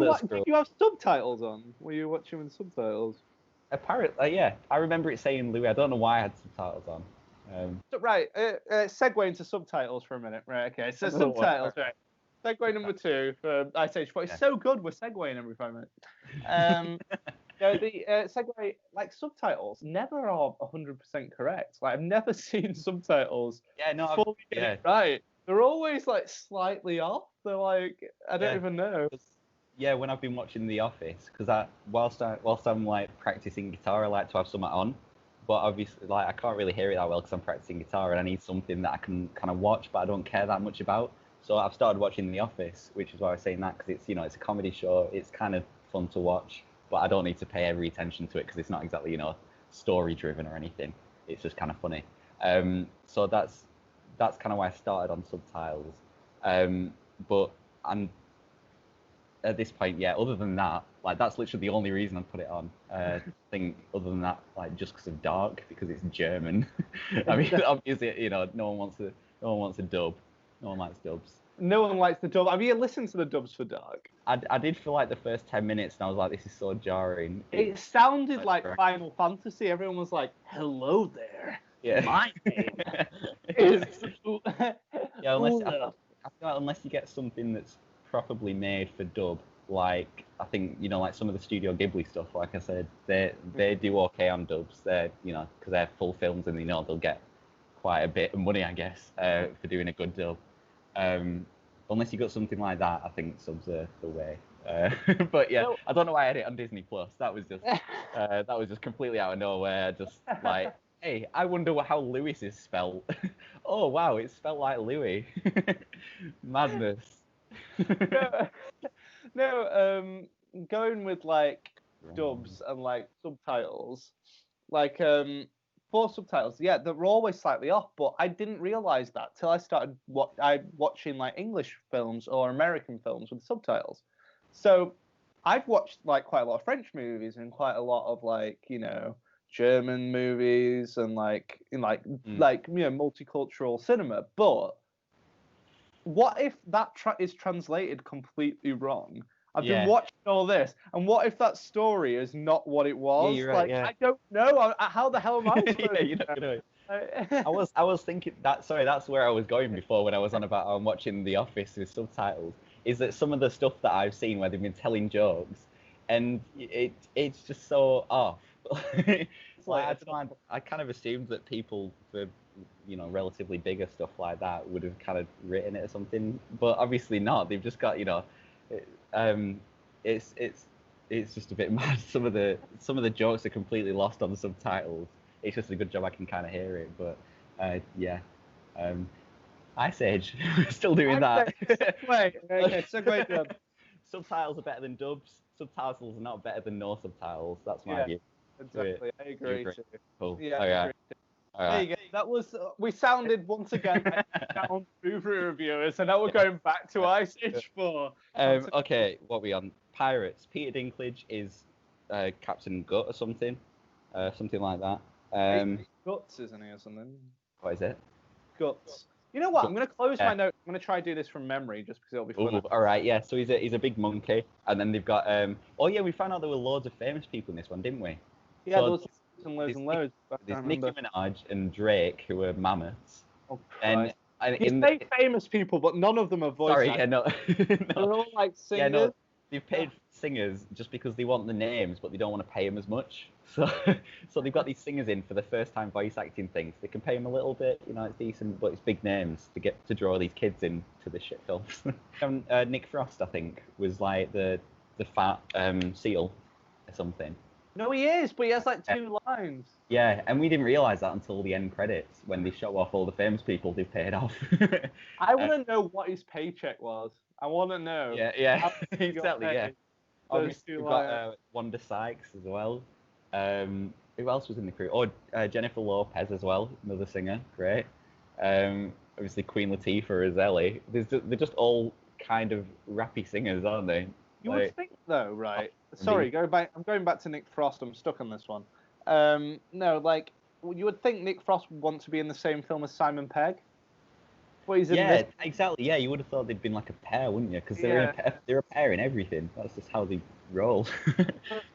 you have subtitles on? Were you watching with subtitles? Apparently, yeah. I remember it saying Louis. I don't know why I had subtitles on. Right. Segue into subtitles for a minute. Right. Okay. So subtitles. Right. Segue number 2 for Ice Age 4. It's so good. We're segueing every 5 minutes. The segue, like subtitles, never are 100% correct. Like I've never seen subtitles fully get it right. They're always like slightly off. They're like I don't even know. Yeah, when I've been watching The Office, because whilst I'm like practicing guitar, I like to have something on. But obviously, like I can't really hear it that well because I'm practicing guitar, and I need something that I can kind of watch, but I don't care that much about. So I've started watching The Office, which is why I was saying that, because it's it's a comedy show. It's kind of fun to watch, but I don't need to pay every attention to it because it's not exactly story driven or anything. It's just kind of funny. So that's kind of why I started on subtitles. But I'm at this point, yeah. Other than that, like that's literally the only reason I put it on. I think other than that, like just because of Dark, because it's German. I mean, obviously, no one wants a dub. No one likes dubs. No one likes the dub. Have you listened to the dubs for Dark? I did for like the first 10 minutes, and I was like, this is so jarring. It sounded like Final Fantasy. Everyone was like, "Hello there, my name is." Yeah, I feel like unless you get something that's properly made for dub, like I think like some of the Studio Ghibli stuff, like I said, they do okay on dubs. They're because they're full films and they'll get quite a bit of money, I guess, for doing a good dub. Unless you got something like that, I think subs are the way. But yeah, I don't know why I had it on Disney Plus. That was just completely out of nowhere. Just like, hey, I wonder how Lewis is spelled. Oh wow, it's spelled like Louis. Madness. Going with like dubs and like subtitles, like for subtitles, yeah, they're always slightly off. But I didn't realize that till I started watching like English films or American films with subtitles. So I've watched like quite a lot of French movies and quite a lot of like German movies and like multicultural cinema. But what if that is translated completely wrong? I've been watching all this, and what if that story is not what it was? Yeah, you're right, I don't know. How the hell am I supposed to know? I was thinking that. Sorry, that's where I was going before when I was on about watching The Office with subtitles. Is that some of the stuff that I've seen where they've been telling jokes, and it's just so off. I kind of assumed that people for relatively bigger stuff like that would have kind of written it or something, but obviously not. They've just got it's just a bit mad. Some of the jokes are completely lost on the subtitles. It's just a good job I can kind of hear it, but Ice Age, still doing that. Wait, okay, segue done. subtitles are better than dubs. Subtitles are not better than no subtitles. That's my view. Exactly. I agree. Too. Cool. Yeah. Okay. I agree too. There you go. That was. We sounded once again like down movie reviewers, and now we're going back to Ice Age 4. Okay, what are we on? Pirates. Peter Dinklage is Captain Gut or something. Something like that. Guts, isn't he, or something? What is it? Guts. You know what? I'm going to close my notes. I'm going to try to do this from memory just because it'll be fun. All right, yeah. So he's a big monkey, and then they've got oh yeah, we found out there were loads of famous people in this one, didn't we? Yeah, there was loads and loads. There's Nicki Minaj and Drake who are mammoths. Oh, and you say famous people, but none of them are voice actors. Yeah, no. They're all like singers. Yeah, no. They've paid singers just because they want the names, but they don't want to pay them as much. So they've got these singers in for the first time voice acting things. They can pay them a little bit, it's decent, but it's big names to get to draw these kids into the shit films. Nick Frost, I think, was like the fat seal or something. No, he is, but he has like 2 lines. Yeah, and we didn't realise that until the end credits when they show off all the famous people they've paid off. I want to know what his paycheck was. I want to know. Yeah, exactly, yeah. Obviously, we've got Wanda Sykes as well. Who else was in the crew? Oh, Jennifer Lopez as well, another singer, great. Obviously, Queen Latifah as Ellie. They're just all kind of rappy singers, aren't they? You would think, though, right? Sorry, I'm going back to Nick Frost. I'm stuck on this one. No, like, you would think Nick Frost would want to be in the same film as Simon Pegg. But he's in this. Exactly. Yeah, you would have thought they'd been like a pair, wouldn't you? Because they're a pair in everything. That's just how they roll.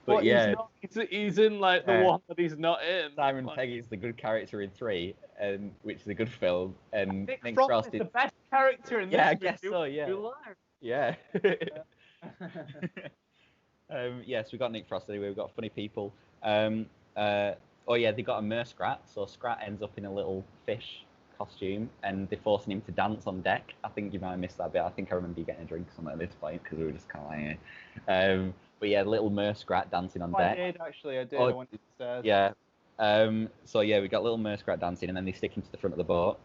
but yeah, he's in like the one that he's not in. Simon Pegg is the good character in 3, which is a good film, and Nick Frost is the best character in this. Yeah, I guess so. Yeah. Yeah. Yes, we got Nick Frost anyway. We've got funny people. They got a Merskrat. So Scrat ends up in a little fish costume, and they're forcing him to dance on deck. I think you might have missed that bit. I think I remember you getting a drink or something at this point because we were just kind of like, but yeah, little Merskrat dancing on deck. I did. I went upstairs. Yeah. So yeah, we got little Merskrat dancing, and then they stick him to the front of the boat.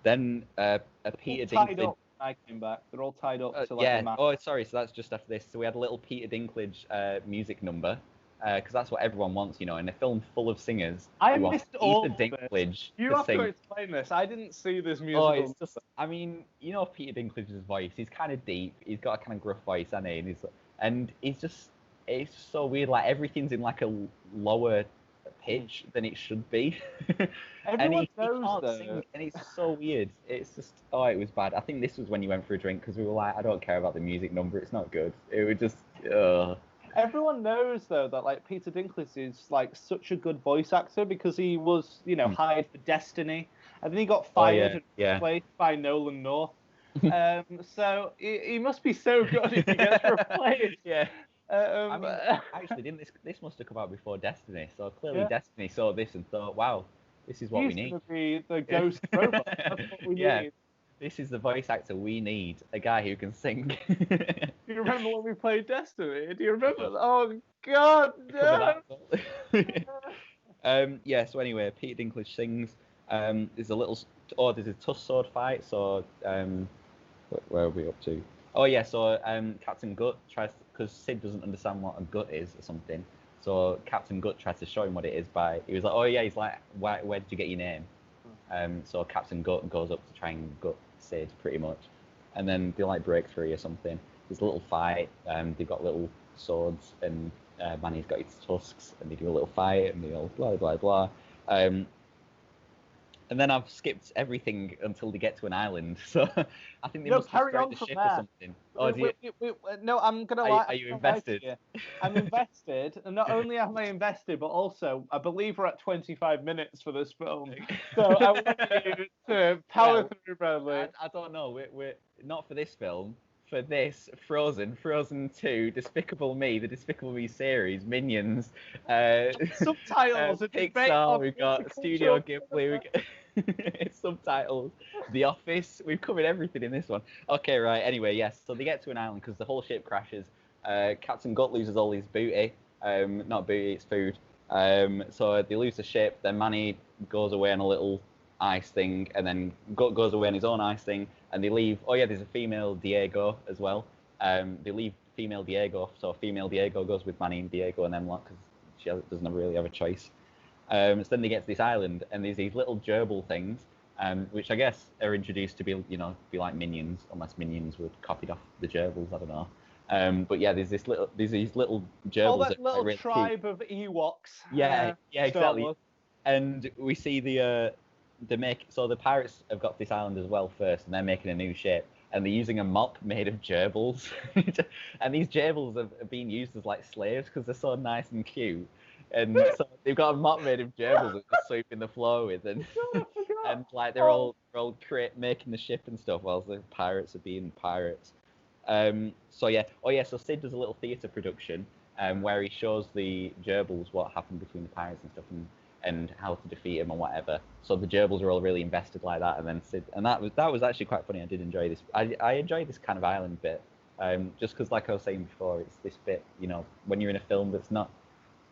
Then a Peter Dinklage. I came back. They're all tied up to the map. Oh, sorry. So that's just after this. So we had a little Peter Dinklage music number. Because that's what everyone wants, in a film full of singers. I missed all Peter Dinklage. You have to explain this. I didn't see this musical. Oh, it's just, Peter Dinklage's voice. He's kind of deep. He's got a kind of gruff voice, hasn't he? And it's just so weird. Like everything's in like a lower pitch than it should be. Everyone knows he can't sing, and it's so weird. It's just, it was bad. I think this was when you went for a drink because we were like, I don't care about the music number. It's not good. It was just, Everyone knows though that like Peter Dinklage is like such a good voice actor because he was, hired for Destiny, and then he got fired and replaced by Nolan North. So he must be so good if he gets replaced. Yeah. Actually, this must have come out before Destiny, so clearly Destiny saw this and thought, wow, this is what we need. He's going to be the ghost robot. That's what we need. This is the voice actor we need, a guy who can sing. Do you remember when we played Destiny? Do you remember? Oh, God, no! So anyway, Peter Dinklage sings. There's a tusk sword fight, so where are we up to? Oh, yeah, so Captain Gut tries, because Sid doesn't understand what a gut is or something, so Captain Gut tries to show him what it is he was like, oh, yeah, he's like, where did you get your name? So Captain Gut goes up to try and gut Sid, pretty much. And then they like break free or something. There's a little fight. They've got little swords, and Manny's got his tusks, and they do a little fight, and they all blah, blah, blah. And then I've skipped everything until they get to an island. So I think they must have destroyed the ship or something. No, I'm going to lie. Are you invested? I'm invested. And not only am I invested, but also I believe we're at 25 minutes for this film. So I want you to power through, Bradley. I don't know. We're not for this film. For this, Frozen 2, Despicable Me, the Despicable Me series, Minions, subtitles, Pixar, we've got Studio Ghibli, it's subtitles, The Office, we've covered everything in this one. Okay, right, anyway, yes, so they get to an island because the whole ship crashes. Captain Gut loses all his booty, not booty, it's food. So they lose the ship, then Manny goes away on a little ice thing, and then Gut goes away on his own ice thing, and they leave. Oh yeah, there's a female Diego as well. They leave female Diego. So female Diego goes with Manny and Diego and them lot because she doesn't really have a choice. So then they get to this island, and there's these little gerbil things, which I guess are introduced to be like minions, unless minions were copied off the gerbils. I don't know. But yeah, there's these little gerbils. Oh, that little really tribe cute. of Ewoks. Yeah, exactly. Wars. And we see the pirates have got this island as well first, and they're making a new ship, and they're using a mop made of gerbils, and these gerbils are being used as like slaves because they're so nice and cute. And so they've got a mop made of gerbils that they're sweeping the floor with, and like they're all making the ship and stuff whilst the pirates are being pirates. So Sid does a little theatre production where he shows the gerbils what happened between the pirates and stuff, and how to defeat him and whatever. So the gerbils are all really invested like that, and then Sid, and that was actually quite funny. I did enjoy this. I enjoyed this kind of island bit, just because, like I was saying before, it's this bit, when you're in a film that's not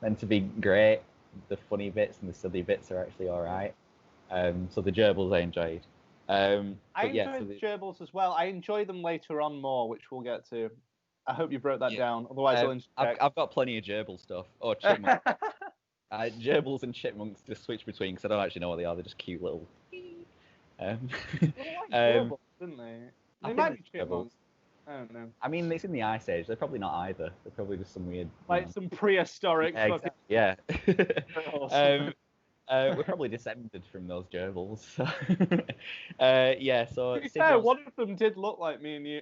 meant to be great, the funny bits and the silly bits are actually all right. So the gerbils I enjoyed. I enjoyed the gerbils as well. I enjoy them later on more, which we'll get to. I hope you wrote that down. Otherwise, I've got plenty of gerbil stuff. Oh, chipmunks. Gerbils and chipmunks just switch between because I don't actually know what they are. They're just cute little. They like gerbils, didn't they? They might be chipmunks. I don't know. I mean, it's in the Ice Age. They're probably not either. They're probably just some weird. Some prehistoric. Yeah. We're probably descended from those gerbils. So. So. To be fair, one of them did look like me and you.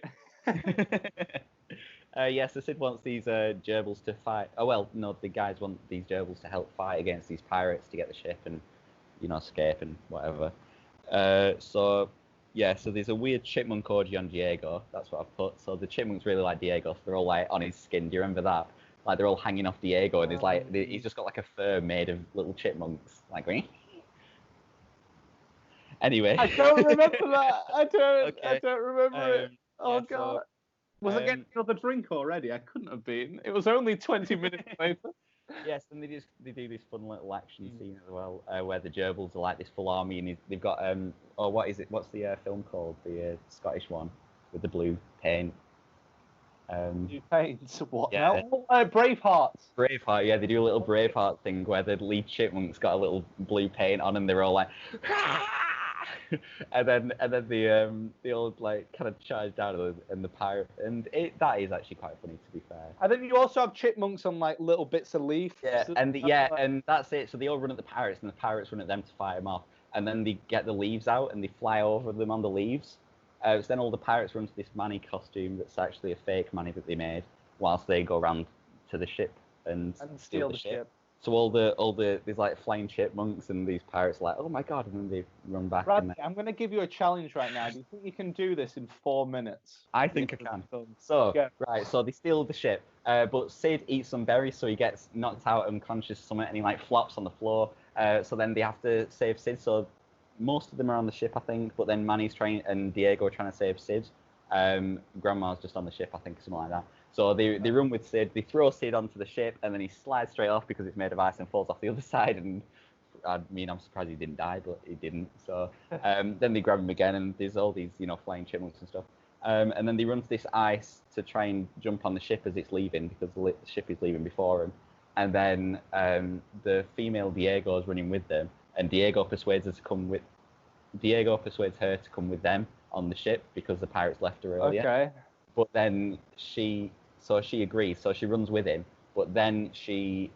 So Sid wants these gerbils to fight. Oh well, no, the guys want these gerbils to help fight against these pirates to get the ship and, escape and whatever. So there's a weird chipmunk orgy on Diego. That's what I've put. So the chipmunks really like Diego. So they're all like on his skin. Do you remember that? Like they're all hanging off Diego, and he's just got like a fur made of little chipmunks. Like, anyway. I don't remember that. I don't remember it. Oh god. Was I getting another drink already? I couldn't have been. It was only 20 minutes later. Yes, and they do this fun little action scene as well, where the gerbils are like this full army, and they've got what is it? What's the film called? The Scottish one with the blue paint. Blue paint. What? Yeah. Braveheart. Braveheart. Yeah, they do a little Braveheart thing where the lead chipmunk's got a little blue paint on, and they're all like. and then they all like kind of charge down, and the pirate, and that is actually quite funny, to be fair. And then you also have chipmunks on like little bits of leaf. Yeah, and that's it. So they all run at the pirates, and the pirates run at them to fight them off. And then they get the leaves out and they fly over them on the leaves. So then all the pirates run to this Manny costume that's actually a fake Manny that they made, whilst they go around to the ship and steal the ship. So there's like flying chipmunks, and these pirates are like, oh my god, and then they run back. Brad, I'm going to give you a challenge right now. Do you think you can do this in 4 minutes? I think I can. So, right, so they steal the ship, but Sid eats some berries, so he gets knocked out unconscious or something, and he like flops on the floor. So then they have to save Sid. So most of them are on the ship, I think, but then Manny's and Diego are trying to save Sid. Grandma's just on the ship, I think, something like that. So they run with Sid, they throw Sid onto the ship, and then he slides straight off because it's made of ice and falls off the other side. And I mean, I'm surprised he didn't die, but he didn't. So then they grab him again, and there's all these, flying chipmunks and stuff. And then they run to this ice to try and jump on the ship as it's leaving, because the ship is leaving before him. And then the female Diego is running with them, and Diego persuades her to come with them on the ship because the pirates left her earlier. Okay. But then she agrees, so she runs with him, but then she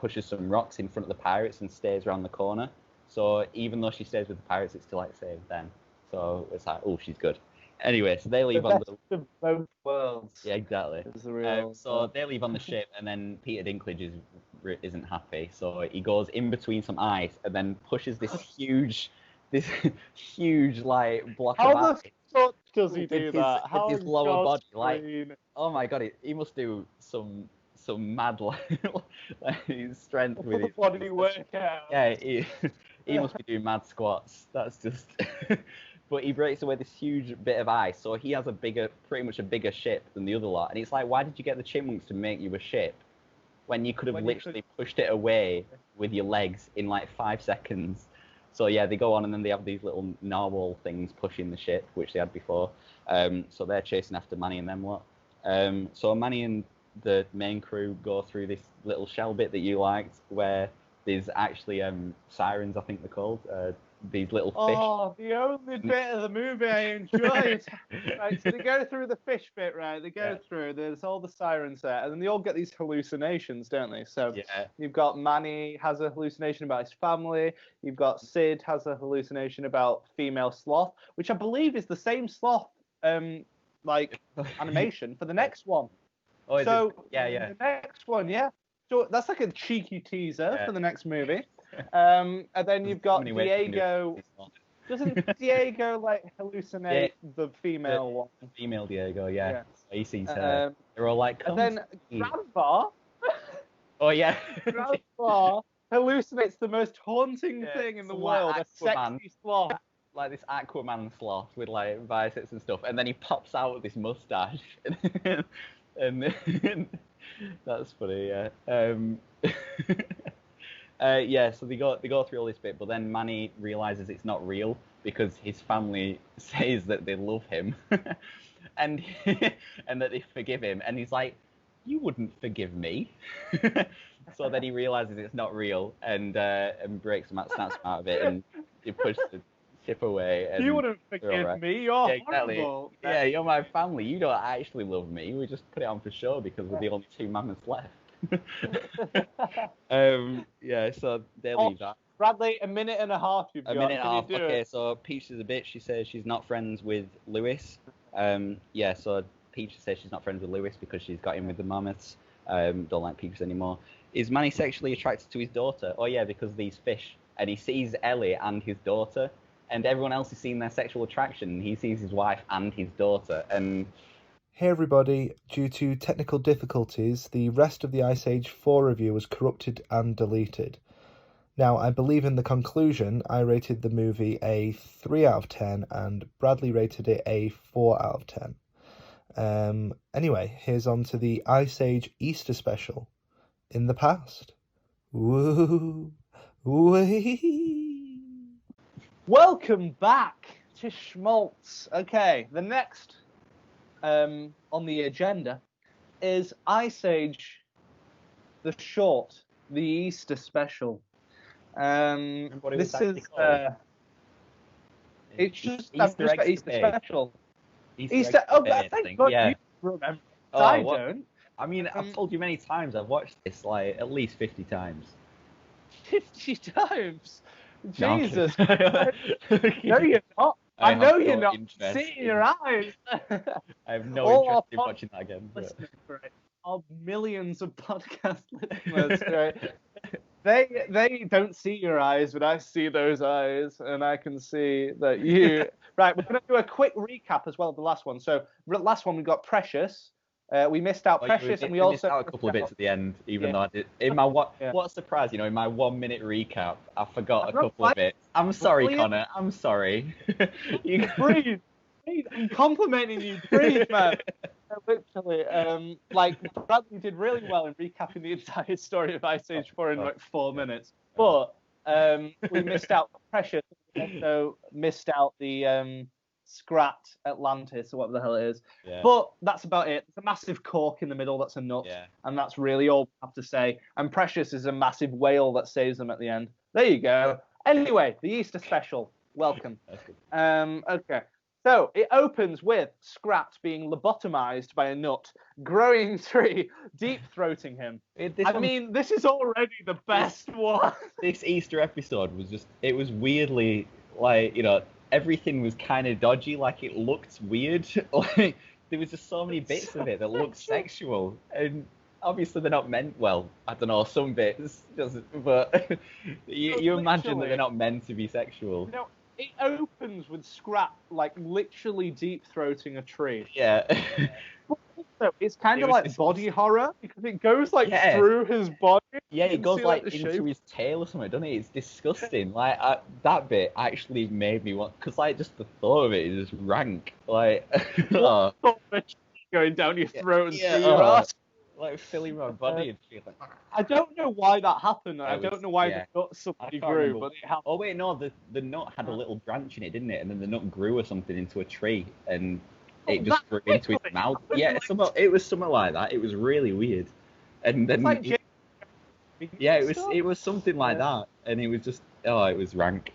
pushes some rocks in front of the pirates and stays around the corner. So even though she stays with the pirates, it's to like save them. So it's like, oh, she's good. Anyway, so they leave on the best of both worlds. Yeah, exactly. So they leave on the ship, and then Peter Dinklage isn't happy, so he goes in between some ice and then pushes this huge like block of ice. How the fuck does he do that? How his lower body, like, oh my god, he must do some mad strength with his body workout. Yeah, he must be doing mad squats. That's just. But he breaks away this huge bit of ice, so he has pretty much a bigger ship than the other lot. And it's like, why did you get the chipmunks to make you a ship when you could have literally pushed it away with your legs in like 5 seconds? So yeah, they go on, and then they have these little narwhal things pushing the ship, which they had before. So they're chasing after Manny and them lot. So Manny and the main crew go through this little shell bit that you liked, where there's actually sirens, I think they're called. These little fish. Oh, the only bit of the movie I enjoyed. Right, so they go through the fish bit, right? They go through, there's all the sirens there, and then they all get these hallucinations, don't they? So you've got Manny has a hallucination about his family, you've got Sid has a hallucination about female sloth, which I believe is the same sloth like animation for the next one. Oh, so yeah. The next one, So that's like a cheeky teaser for the next movie. And then you've got Diego. Doesn't Diego like hallucinate the female one? Female Diego, yeah. He sees her. They're all like, and then Grandpa. Oh yeah. Grandpa hallucinates the most haunting thing in the world, a sexy sloth. Like this Aquaman sloth with like biceps and stuff, and then he pops out with this mustache, and that's funny, yeah. So they go through all this bit, but then Manny realizes it's not real because his family says that they love him, and that they forgive him, and he's like, "You wouldn't forgive me." So then he realizes it's not real, and breaks him out, snaps him out of it, and he pushes the ship away. And you wouldn't forgive me. You're horrible. Yeah, you're my family. You don't actually love me. We just put it on for show because we're the only two mammoths left. So they leave that. Bradley, a minute and a half you've got. A minute and a half. Okay, so Peach is a bitch. She says she's not friends with Lewis. So Peach says she's not friends with Lewis because she's got in with the mammoths. Don't like Peaches anymore. Is Manny sexually attracted to his daughter? Oh yeah, because of these fish. And he sees Ellie and his daughter, and everyone else is seeing their sexual attraction. He sees his wife and his daughter, and... Hey everybody, due to technical difficulties, the rest of the Ice Age 4 review was corrupted and deleted. Now, I believe in the conclusion, I rated the movie a 3 out of 10, and Bradley rated it a 4 out of 10. Anyway, here's on to the Ice Age Easter special. In the past. Woo! Wee! Welcome back to Schmaltz. Okay, the next on the agenda is Ice Age, the short, the Easter special. This is it's just Easter special. Easter. Oh, thank God you remember. I don't. I mean, I've told you many times. I've watched this like at least 50 times. 50 times? Jesus. No, you're not. I know you're not. See in your eyes. I have no interest in watching that again. Right, our millions of podcast listeners, right? They don't see your eyes, but I see those eyes, and I can see that you... Right, we're going to do a quick recap as well of the last one. So, last one we got Precious. We missed out Precious, and we also missed out a couple of bits at the end, even though I did. In my what a surprise! In my 1 minute recap, I forgot a couple of bits. I'm sorry, Connor. I'm sorry. You breathe. I'm complimenting you. Breathe, man. Literally, Bradley did really well in recapping the entire story of Ice Age 4 in like 4 minutes. But we missed out Precious. We also missed out the Scrat Atlantis or whatever the hell it is. Yeah. But that's about it. There's a massive cork in the middle that's a nut. Yeah. And that's really all we have to say. And Precious is a massive whale that saves them at the end. There you go. Anyway, the Easter special. Welcome. Okay. So it opens with Scrat being lobotomized by a nut, growing tree, deep-throating him. This is already the best one. This Easter episode was weirdly, everything was kind of dodgy, it looked weird. There was just so many bits of it that looked sexual. And obviously they're not meant, I don't know, some bits, but you imagine that they're not meant to be sexual. It opens with Scrat literally deep-throating a tree. Yeah. So it's kind of like body horror because it goes through his body. Yeah, it goes into his tail or something, doesn't it? It's disgusting. That bit actually made me want, because just the thought of it is just rank. Going down your throat and through your ass. Filling my body and shit. I don't know why that happened. I don't know why the nut suddenly grew, but it happened. Oh wait, no, the nut had a little branch in it, didn't it? And then the nut grew or something into a tree, and it just grew into his mouth. Yeah, it was something like that. It was really weird. And then like yeah, it was something like that, and it was just it was rank.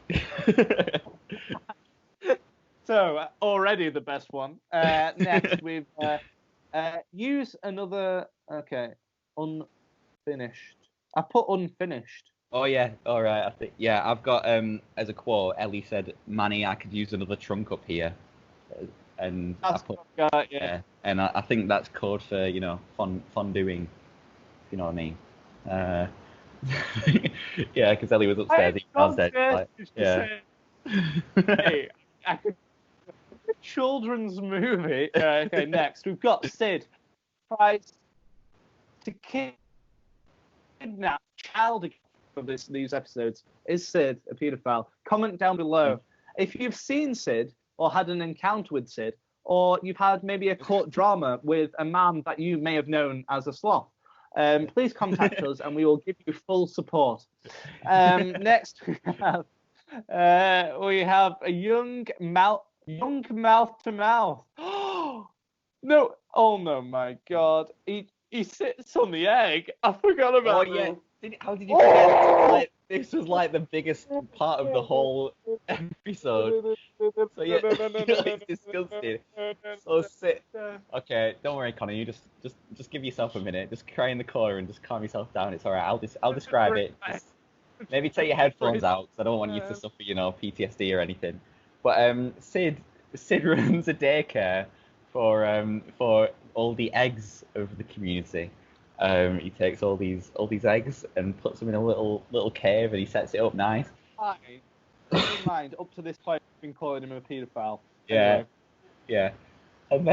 So already the best one. Next we've use another. Okay, unfinished. I put unfinished. Oh yeah, all right. I think I've got as a quote. Ellie said, "Manny, I could use another trunk up here," and That's I put yeah. and I think that's code for fondue. If you know what I mean. Yeah, because Ellie was upstairs. Hey, I could. Children's movie. Okay, next we've got Sid tries to kidnap child again for these episodes. Is Sid a paedophile? Comment down below if you've seen Sid or had an encounter with Sid, or you've had maybe a court drama with a man that you may have known as a sloth. Please contact us and we will give you full support. Next we have a young mouth to mouth. No! Oh no, my God! He sits on the egg. I forgot about this. this. How did you forget? This was like the biggest part of the whole episode. So yeah, it's disgusting. So sit. Okay, don't worry, Connor. You just give yourself a minute. Just cry in the corner and just calm yourself down. It's all right. I'll describe it. Just maybe take your headphones out because I don't want you to suffer, PTSD or anything. But Sid runs a daycare for all the eggs of the community. He takes all these eggs and puts them in a little cave and he sets it up nice. In mind, up to this point, I've been calling him a paedophile. Yeah, anyway. Yeah. And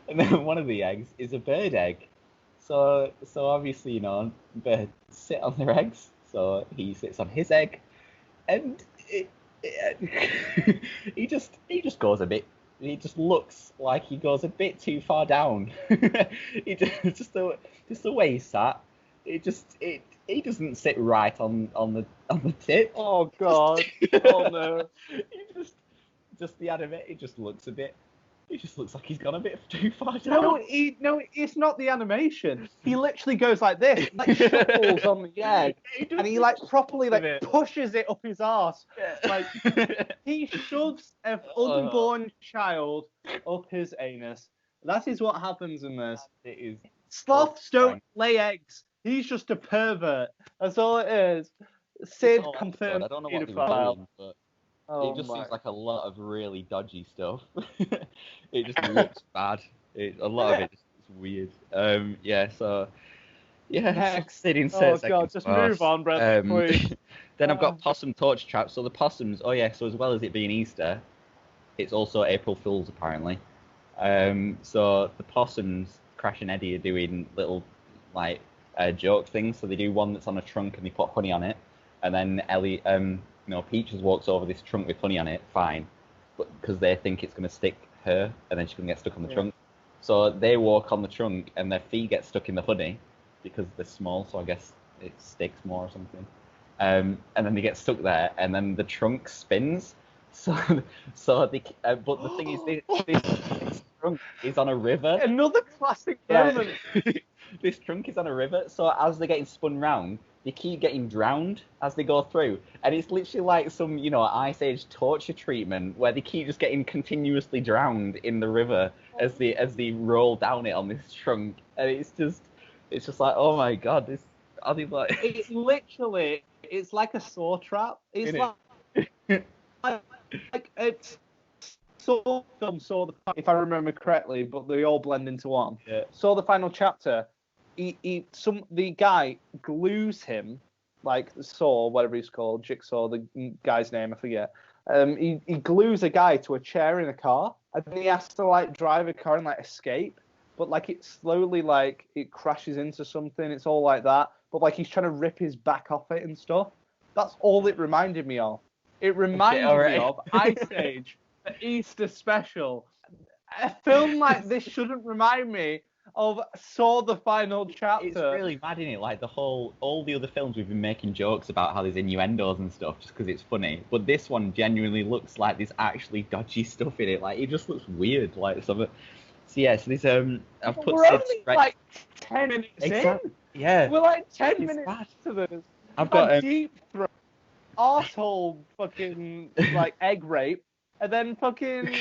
then one of the eggs is a bird egg. So obviously, birds sit on their eggs. So he sits on his egg, and he just goes a bit. He just looks like he goes a bit too far down. Just the way he sat. He doesn't sit right on the tip. Oh God! Oh no! Just the anime. It just looks a bit. It just looks like he's gone a bit too far down. No, it's not the animation. He literally goes like this, like shuffles on the egg, and he properly pushes it up his arse. Like he shoves an unborn child up his anus. That is what happens in this. It is. Sloths don't lay eggs. He's just a pervert. That's all it is. Sid confirmed. I don't know what they were doing, but it just seems like a lot of really dodgy stuff. It just looks bad. A lot of it is weird. Sid in Oh God, just move on, Brett, please. Then I've got possum torch trap. So the possums, so as well as it being Easter, it's also April Fools apparently. So the possums, Crash and Eddie, are doing little joke things. So they do one that's on a trunk and they put honey on it, and then Ellie, Peaches walks over this trunk with honey on it, fine, but because they think it's going to stick her, and then she's going to get stuck on the trunk. So they walk on the trunk, and their feet get stuck in the honey because they're small. So I guess it sticks more or something. And then they get stuck there, and then the trunk spins. But the thing is, this trunk is on a river. Another classic moment. This trunk is on a river, so as they're getting spun round, they keep getting drowned as they go through, and it's literally like some, Ice Age torture treatment where they keep just getting continuously drowned in the river as they roll down it on this trunk, and it's just like, oh my God, It's literally, it's like a saw trap. It's like it's Saw the, if I remember correctly, but they all blend into one. Yeah. Saw the final chapter. The guy glues him, like Saw, whatever he's called, Jigsaw, the guy's name, I forget. He glues a guy to a chair in a car, and then he has to drive a car and escape. But it slowly it crashes into something. It's all like that. But he's trying to rip his back off it and stuff. That's all it reminded me of. It reminded me of Ice Age, the Easter special. A film like this shouldn't remind me of Saw the final chapter. It's really mad, isn't it? Like all the other films we've been making jokes about how there's innuendos and stuff just because it's funny. But this one genuinely looks like there's actually dodgy stuff in it. Like it just looks weird. Like some of. So yeah, so this I've put. We're only like 10 minutes in. Yeah. We're like 10 minutes to this. I've got deep throat, arsehole fucking like egg rape, and then fucking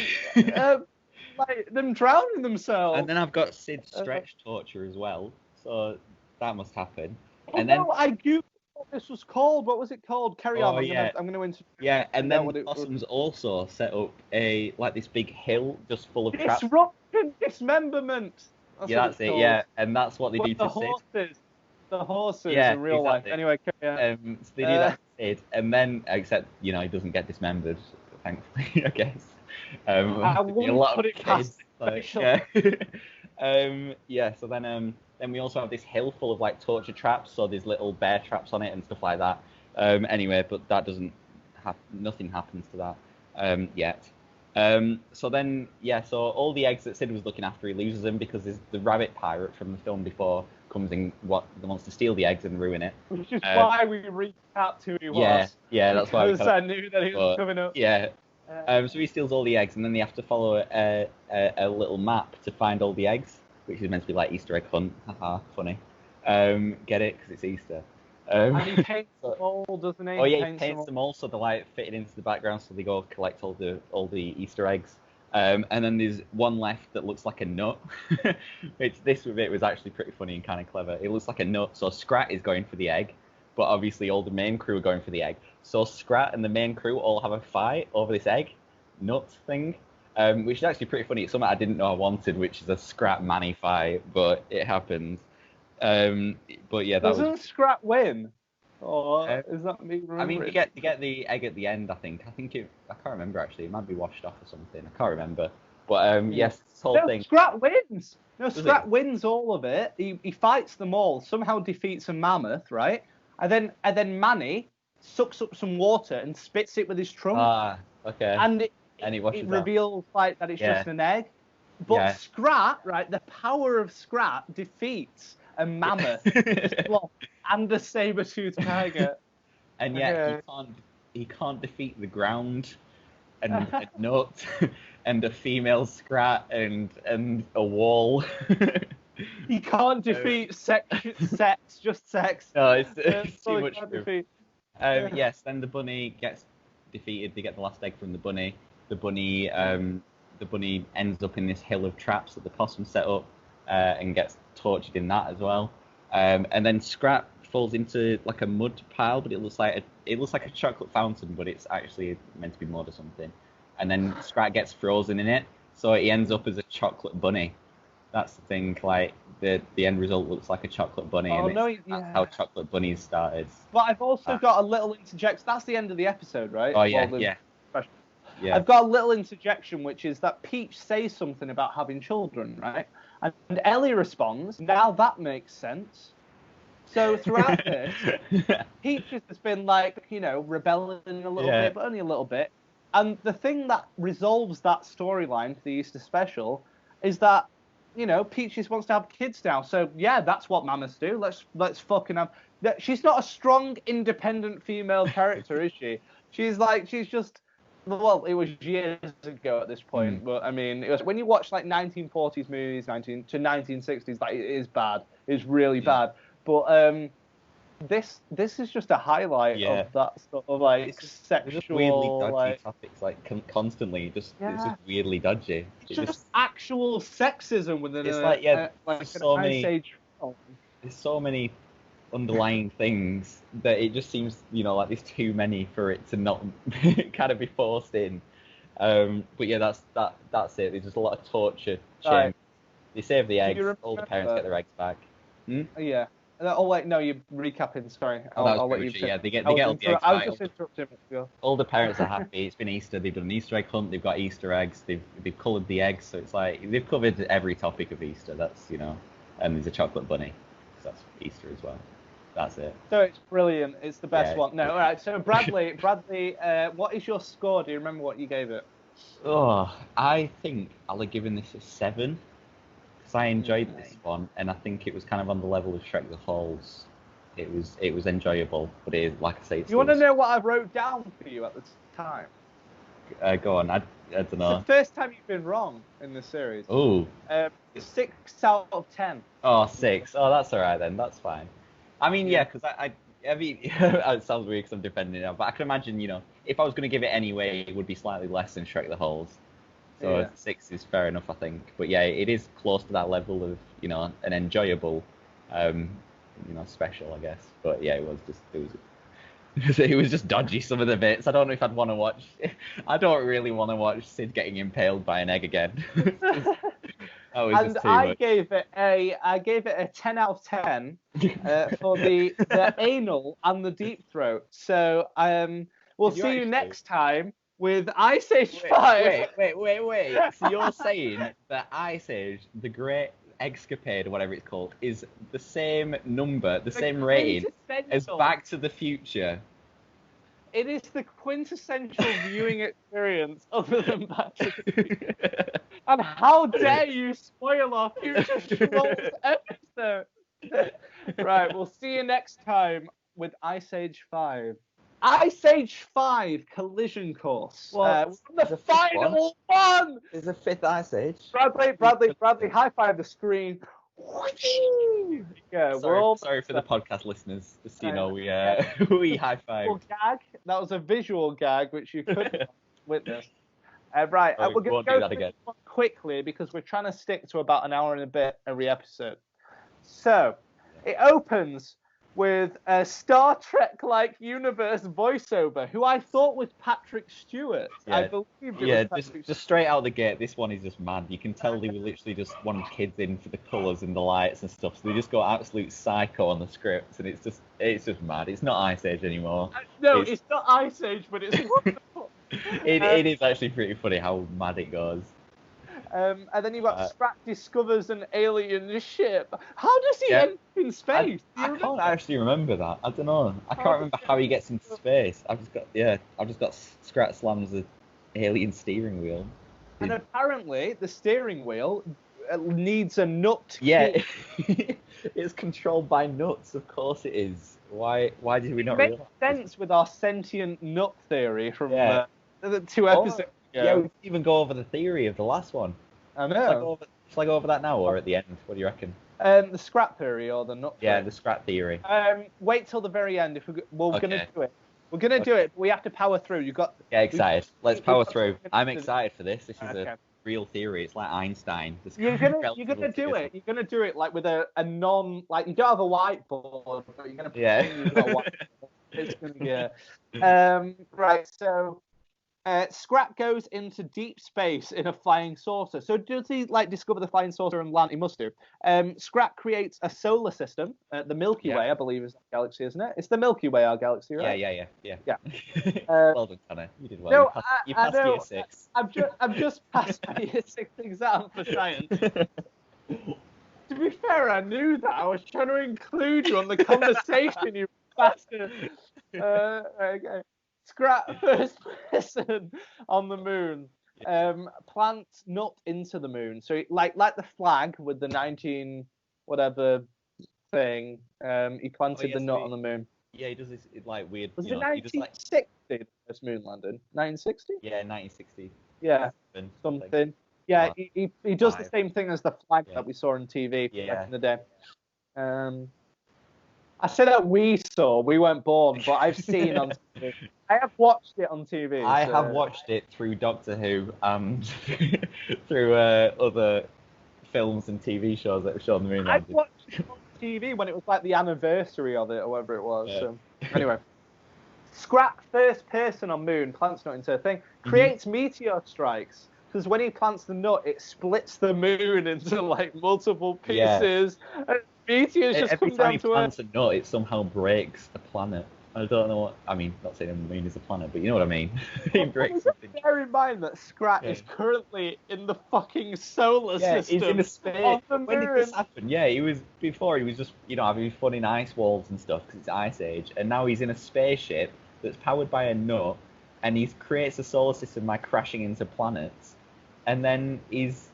like them drowning themselves. And then I've got Sid's stretch torture as well. So that must happen. Oh, and then no, I googled what this was called. What was it called? Carry on. I'm gonna Yeah, and then Possum's also set up this big hill just full of traps. Disruption, dismemberment. That's it. Yeah, and that's what they do to Sid. The horses in real life. Anyway, so they do that to Sid, and then except he doesn't get dismembered, thankfully, I guess. I wouldn't put it past. So then we also have this hill full of like torture traps, so there's little bear traps on it and stuff like that. Anyway, but that doesn't nothing happens to that yet. So all the eggs that Sid was looking after, he loses them because there's the rabbit pirate from the film before comes in, wants to steal the eggs and ruin it. Which is why we recapped who he was. Yeah, that's why. Because I knew that he was coming up. Yeah. So he steals all the eggs, and then they have to follow a little map to find all the eggs, which is meant to be like Easter egg hunt. Haha, funny. Get it? Because it's Easter. And he paints them all, doesn't he? Oh yeah, he paints them all so they're like fitted into the background, so they go collect all the Easter eggs. And then there's one left that looks like a nut. This bit was actually pretty funny and kind of clever. It looks like a nut, so Scrat is going for the egg, but obviously all the main crew are going for the egg. So Scrat and the main crew all have a fight over this egg nut thing, which is actually pretty funny. It's something I didn't know I wanted, which is a Scrat Manny fight, but it happens. But yeah, doesn't Scrat win? Or is that me remembering? I mean, you get the egg at the end. I can't remember actually. It might be washed off or something. I can't remember. But yes, this whole thing. Scrat wins. No, Scrat wins all of it. He fights them all. Somehow defeats a mammoth, right? And then Manny sucks up some water and spits it with his trunk. Ah, okay. And it reveals that it's just an egg. But Scrat, right? The power of Scrat defeats a mammoth, a sloth, and a saber-toothed tiger. And yet he can't defeat the ground and a nut and a female Scrat and a wall. He can't defeat sex, just sex. No, it's too much. Yes, then the bunny gets defeated. They get the last egg from the bunny. The bunny ends up in this hill of traps that the possum set up, and gets tortured in that as well. And then Scrat falls into like a mud pile, but it looks like a chocolate fountain, but it's actually meant to be mud or something. And then Scrat gets frozen in it, so he ends up as a chocolate bunny. That's the thing. Like the end result looks like a chocolate bunny, that's how chocolate bunnies started. But I've also got a little interjection. That's the end of the episode, right? Oh yeah. I've got a little interjection, which is that Peach says something about having children, right? And Ellie responds, now that makes sense. So throughout this, Peach has just been like, rebelling a little bit, but only a little bit. And the thing that resolves that storyline for the Easter special is that, Peach just wants to have kids now. So yeah, that's what mammoths do. Let's fucking have. She's not a strong, independent female character, is she? She's just. Well, it was years ago at this point, but I mean, it was when you watch like 1940s movies, to 1960s, like it is bad. It's really bad. But this is just a highlight of that sort of like sexual, just weirdly dodgy topics, like constantly. It's just weirdly dodgy. It's just actual sexism within there's so many underlying things that it just seems like there's too many for it to not kind of be forced in. But yeah, that's it. There's just a lot of torture. Right. They save the eggs. All the parents get their eggs back. Yeah. Oh wait, no, you're recapping. Sorry, I'll let you. Yeah, they get all the eggs back. I was just interrupting. All the parents are happy. It's been Easter. They've done an Easter egg hunt. They've got Easter eggs. They've coloured the eggs, so it's like they've covered every topic of Easter. That's and there's a chocolate bunny. So that's Easter as well. That's it. So it's brilliant. It's the best one. No, all right. So Bradley, what is your score? Do you remember what you gave it? Oh, I think I'll have given this a 7. Because I enjoyed this one, and I think it was kind of on the level of Shrek the Halls. It was enjoyable, but like I say, You want to know what I wrote down for you at the time? Go on. I don't know. It's the first time you've been wrong in this series. Oh. 6 out of 10. Oh, 6. Oh, that's all right then. That's fine. I mean, yeah, because I mean, it sounds weird because I'm defending it, but I can imagine, if I was going to give it anyway, it would be slightly less than Shrek the Halls. So 6 is fair enough, I think. But yeah, it is close to that level of, an enjoyable, special, I guess. But yeah, it was just dodgy, some of the bits. I don't know if I'd want to watch. I don't really want to watch Sid getting impaled by an egg again. I gave it a 10 out of 10 for the anal and the deep throat. So we'll see you next time with Ice Age 5. Wait. So you're saying that Ice Age, the Great Escapade, or whatever it's called, is the same number, the same rating as Back to the Future? It is the quintessential viewing experience other than Back to the Future. And how dare you spoil our future Schmaltz episode? Right, we'll see you next time with Ice Age 5. Ice Age 5 Collision Course. The final one! Is the 5th Ice Age? Bradley, high five the screen. Yeah, sorry for the podcast listeners. Just so you know, we high five. Gag. That was a visual gag which you couldn't witness. Right, we're going to go through this one quickly because we're trying to stick to about an hour and a bit every episode. So, it opens with a Star Trek-like universe voiceover, who I thought was Patrick Stewart. Yeah. I believed it was Patrick Stewart. Just straight out the gate, this one is just mad. You can tell they were literally just wanting kids in for the colours and the lights and stuff, so they just go absolute psycho on the script, and it's just mad. It's not Ice Age anymore. No, it's not Ice Age, but it's wonderful. It is actually pretty funny how mad it goes. And then you've got Scrat discovers an alien ship. How does he end in space? I can't actually remember that. I don't know. I can't remember how he gets into space. I've just got Scrat slams the alien steering wheel. And apparently the steering wheel needs a nut. Yeah, it's controlled by nuts. Of course it is. Why did we not realize? It makes sense with our sentient nut theory from the 2 episodes ago. Yeah, we can even go over the theory of the last one. I know. Shall I go over that now or at the end? What do you reckon? The Scrat theory or the nut theory? Yeah, the Scrat theory. Wait till the very end. We're going to do it. We're going to do it. But we have to power through. Excited. Let's power through. I'm excited for this. This is a real theory. It's like Einstein. You're gonna do it. You're gonna do it like with a non, like, you don't have a whiteboard, but you're gonna pretend you've got a whiteboard. It's gonna be right. So Scrat goes into deep space in a flying saucer. So does he discover the flying saucer and land? He must do. Scrat creates a solar system. The Milky Way, I believe, is our galaxy, isn't it? It's the Milky Way, our galaxy, right? Yeah. Well done, Connor. You did well. No, you passed year 6. I've just passed my year 6 exam for science. To be fair, I knew that. I was trying to include you on the conversation, you bastard. Okay. Scrat first person on the moon. Plants nut into the moon. So like the flag with the 19 whatever thing. He planted the nut on the moon. Yeah, he does this weird. Was it 1960 the first moon landing? 1960? Yeah, 1960. Yeah, something. Yeah, he does the same thing as the flag that we saw on TV back in the day. I said that we weren't born, but I've seen on TV. I have watched it on TV. I have watched it through Doctor Who and through other films and TV shows that were shown on the moon. I've watched it on TV when it was like the anniversary of it or whatever it was. Yeah. So anyway, Scrat first person on moon, plants nut into a thing, creates meteor strikes. Because when he plants the nut, it splits the moon into multiple pieces. Yeah. And meteors just come down to Earth. Every time he plants a nut, it somehow breaks a planet. I don't know what I mean. Not saying the moon is a planet, but you know what I mean. He breaks something. Bear in mind that Scrat is currently in the fucking solar system. Yeah, he's in a space. When did this happen? Yeah, he was just having fun in ice walls and stuff because it's Ice Age, and now he's in a spaceship that's powered by a nut, and he creates a solar system by crashing into planets, and then he's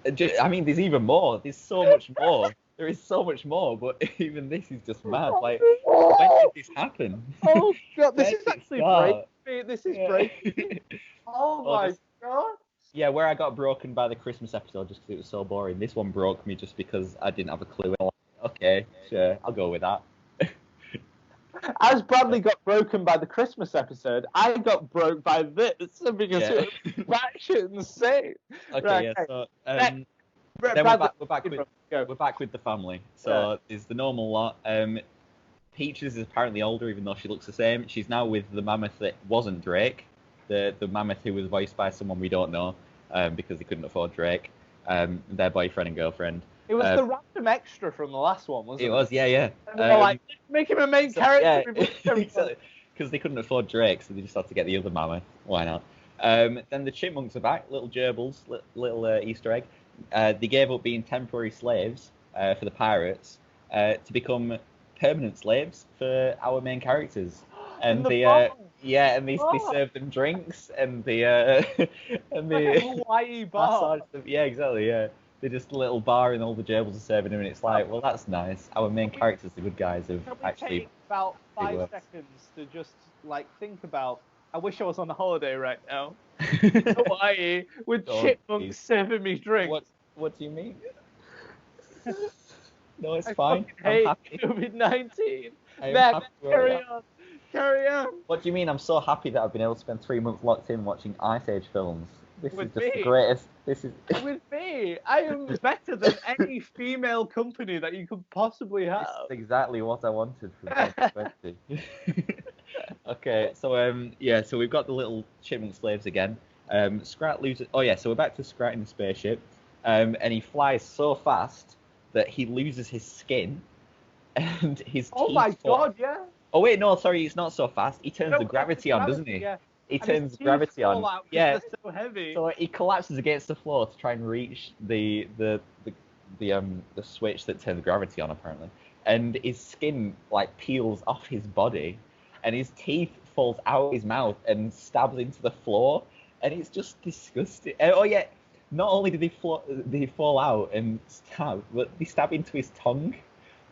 I mean, there's even more. There's so much more. There is so much more, but even this is just mad. Like, when did this happen? Oh god, this When is did it actually start? breaking me. This is Yeah. breaking me. Oh my god. Yeah, where I got broken by the Christmas episode just because it was so boring. This one broke me just because I didn't have a clue. I'm like, okay, sure, I'll go with that. As Bradley got broken by the Christmas episode, I got broke by this because Yeah. it was batshit insane. Okay, Right, yeah. okay. So Then we're back with the family. So there's the normal lot. Peaches is apparently older, even though she looks the same. She's now with the mammoth that wasn't Drake, the mammoth who was voiced by someone we don't know, because they couldn't afford Drake. Their boyfriend and girlfriend. It was the random extra from the last one, wasn't it? It was, yeah. And they were like, make him a main character. Yeah, because they couldn't afford Drake, so they just had to get the other mammoth. Why not? Then the chipmunks are back, little gerbils, little Easter egg. They gave up being temporary slaves for the pirates to become permanent slaves for our main characters. And they served them drinks and the Hawaii bar. Yeah, exactly. Yeah, they're just a little bar and all the gerbils are serving them, and it's like, well, that's nice. Our main characters, the good guys, have actually. Take about 5 seconds to just like think about. I wish I was on a holiday right now. Hawaii with chipmunks serving me drinks. What do you mean? No, it's I fine. fucking hate I'm happy. COVID-19. Next, carry on. What do you mean? I'm so happy that I've been able to spend 3 months locked in watching Ice Age films. This is just the greatest. This is with me. I am better than any female company that you could possibly have. This is exactly what I wanted from 2020. Okay, so we've got the little chipmunk slaves again. Scrat loses. Oh yeah, so we're back to Scrat in the spaceship, and he flies so fast that he loses his skin, and his teeth. Oh my god, yeah. Oh wait, no, sorry, it's not so fast. He turns the gravity on, doesn't he? Yeah. He turns gravity on. Yeah. So heavy. So he collapses against the floor to try and reach the switch that turns gravity on, apparently. And his skin like peels off his body, and his teeth falls out his mouth and stabs into the floor, and it's just disgusting. Oh yeah, not only did he fall out and stab, but they stab into his tongue.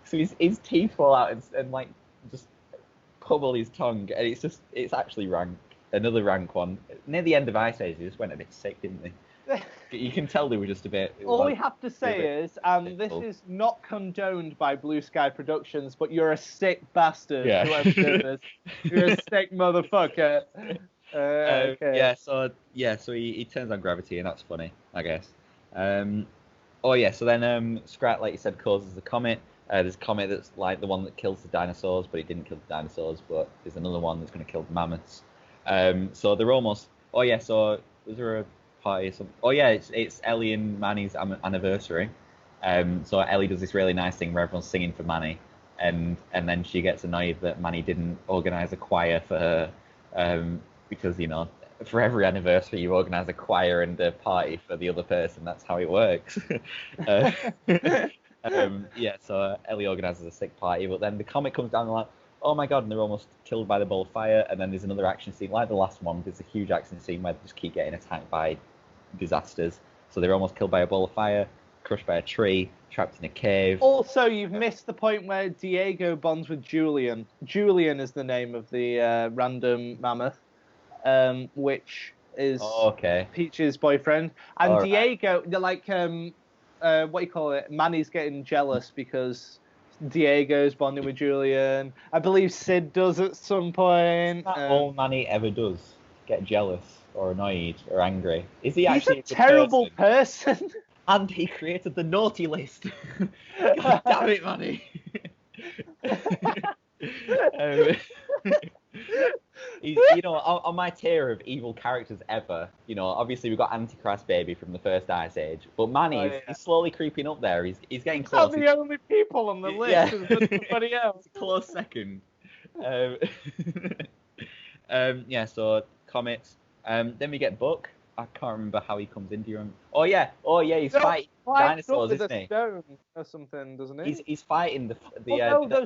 So his teeth fall out and like just pummel his tongue, and it's actually rank. Another rank one. Near the end of Ice Age, they just went a bit sick, didn't they? You can tell they were just a bit. All we have to say is, this is not condoned by Blue Sky Productions, but you're a sick bastard. Yeah. Whoever did this. You're a sick motherfucker. Okay. Yeah, so he turns on gravity, and that's funny, I guess. So then Scrat, like you said, causes a comet. There's a comet that's like the one that kills the dinosaurs, but it didn't kill the dinosaurs. But there's another one that's going to kill the mammoths. So they're almost. Oh yeah, so was there a party or something? Oh yeah, it's Ellie and Manny's anniversary. So Ellie does this really nice thing where everyone's singing for Manny, and then she gets annoyed that Manny didn't organise a choir for her, because for every anniversary you organise a choir and a party for the other person. That's how it works. So Ellie organises a sick party, but then the comet comes down and like, oh my god, and they're almost killed by the ball of fire, and then there's another action scene, like the last one, there's a huge action scene where they just keep getting attacked by disasters. So they're almost killed by a ball of fire, crushed by a tree, trapped in a cave. Also, you've missed the point where Diego bonds with Julian. Julian is the name of the random mammoth, which is Peach's boyfriend. And Diego, they're like, what do you call it? Manny's getting jealous because Diego's bonding with Julian. I believe Sid does at some point. That's all Manny ever does. Get jealous or annoyed or angry. Is he actually a terrible person? And he created the naughty list. God damn it, Manny. On my tier of evil characters ever, obviously we've got Antichrist Baby from the first Ice Age, but Manny, he's slowly creeping up there. He's getting close. Not the only people on the list. There's somebody else. It's a close second. So comets. Then we get Buck. I can't remember how he comes into him. Oh yeah, he's fighting dinosaurs, isn't he? Stone or something, doesn't he? He's fighting the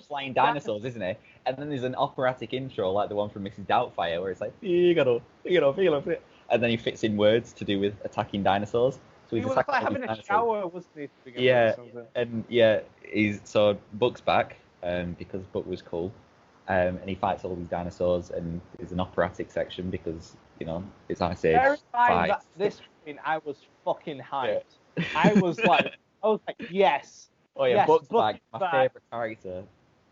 flying dinosaurs, isn't he? And then there's an operatic intro like the one from Mrs. Doubtfire where it's like Figaro, Figaro, Figaro, and then he fits in words to do with attacking dinosaurs. So He he's was attacking like all having these a dinosaurs. shower, wasn't he? To begin Yeah, with, or something? and yeah, so Buck's back, because Buck was cool, and he fights all these dinosaurs, and there's an operatic section because it's Ice Age Bear in mind 5. that this point I was fucking hyped. Yeah. I was like, yes. Oh yeah, yes, Buck's Buck back, is my back. favorite character.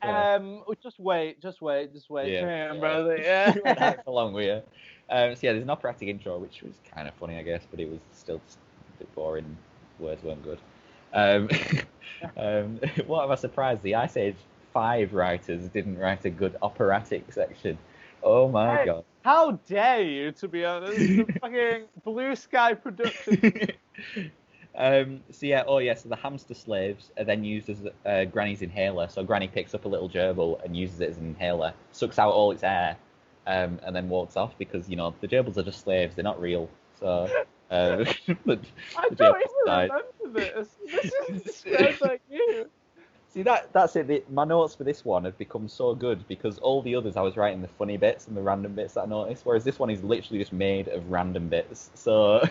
Yeah. Just wait. Yeah, Damn, brother. Yeah. We went hyped along with you. So yeah, there's an operatic intro, which was kind of funny, I guess, but it was still a bit boring. Words weren't good. What am I surprised? The Ice Age 5 writers didn't write a good operatic section. Oh my Hey, god. how dare you, to be honest? The fucking Blue Sky production. So the hamster slaves are then used as Granny's inhaler. So Granny picks up a little gerbil and uses it as an inhaler, sucks out all its air, and then walks off because the gerbils are just slaves; they're not real. So I don't even remember this. This is described like you. See that's it. My notes for this one have become so good because all the others I was writing the funny bits and the random bits that I noticed, whereas this one is literally just made of random bits. So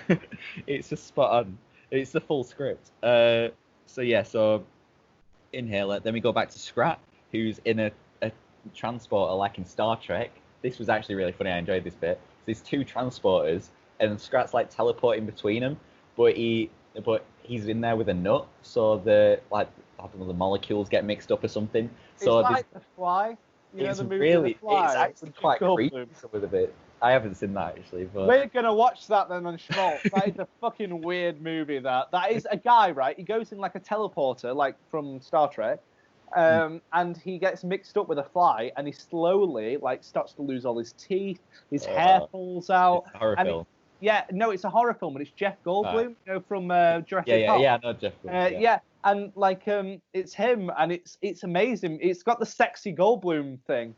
it's just spot on. It's the full script. So inhaler. Then we go back to Scrat, who's in a transporter like in Star Trek. This was actually really funny. I enjoyed this bit. So there's two transporters, and Scrat's like teleporting between them, but he's in there with a nut, so the molecules get mixed up or something. So it's like The Fly. It's the movie really, The Fly, it's actually quite creepy some of the bit. I haven't seen that actually, but we're gonna watch that then on Schmaltz. That is a fucking weird movie. That is a guy, right? He goes in like a teleporter, like from Star Trek, and he gets mixed up with a fly, and he slowly starts to lose all his teeth. His hair falls out. It's a horror film. It's a horror film, but it's Jeff Goldblum, from Jurassic Park. Yeah, I know Jeff Goldblum. And it's him, and it's amazing. It's got the sexy Goldblum thing.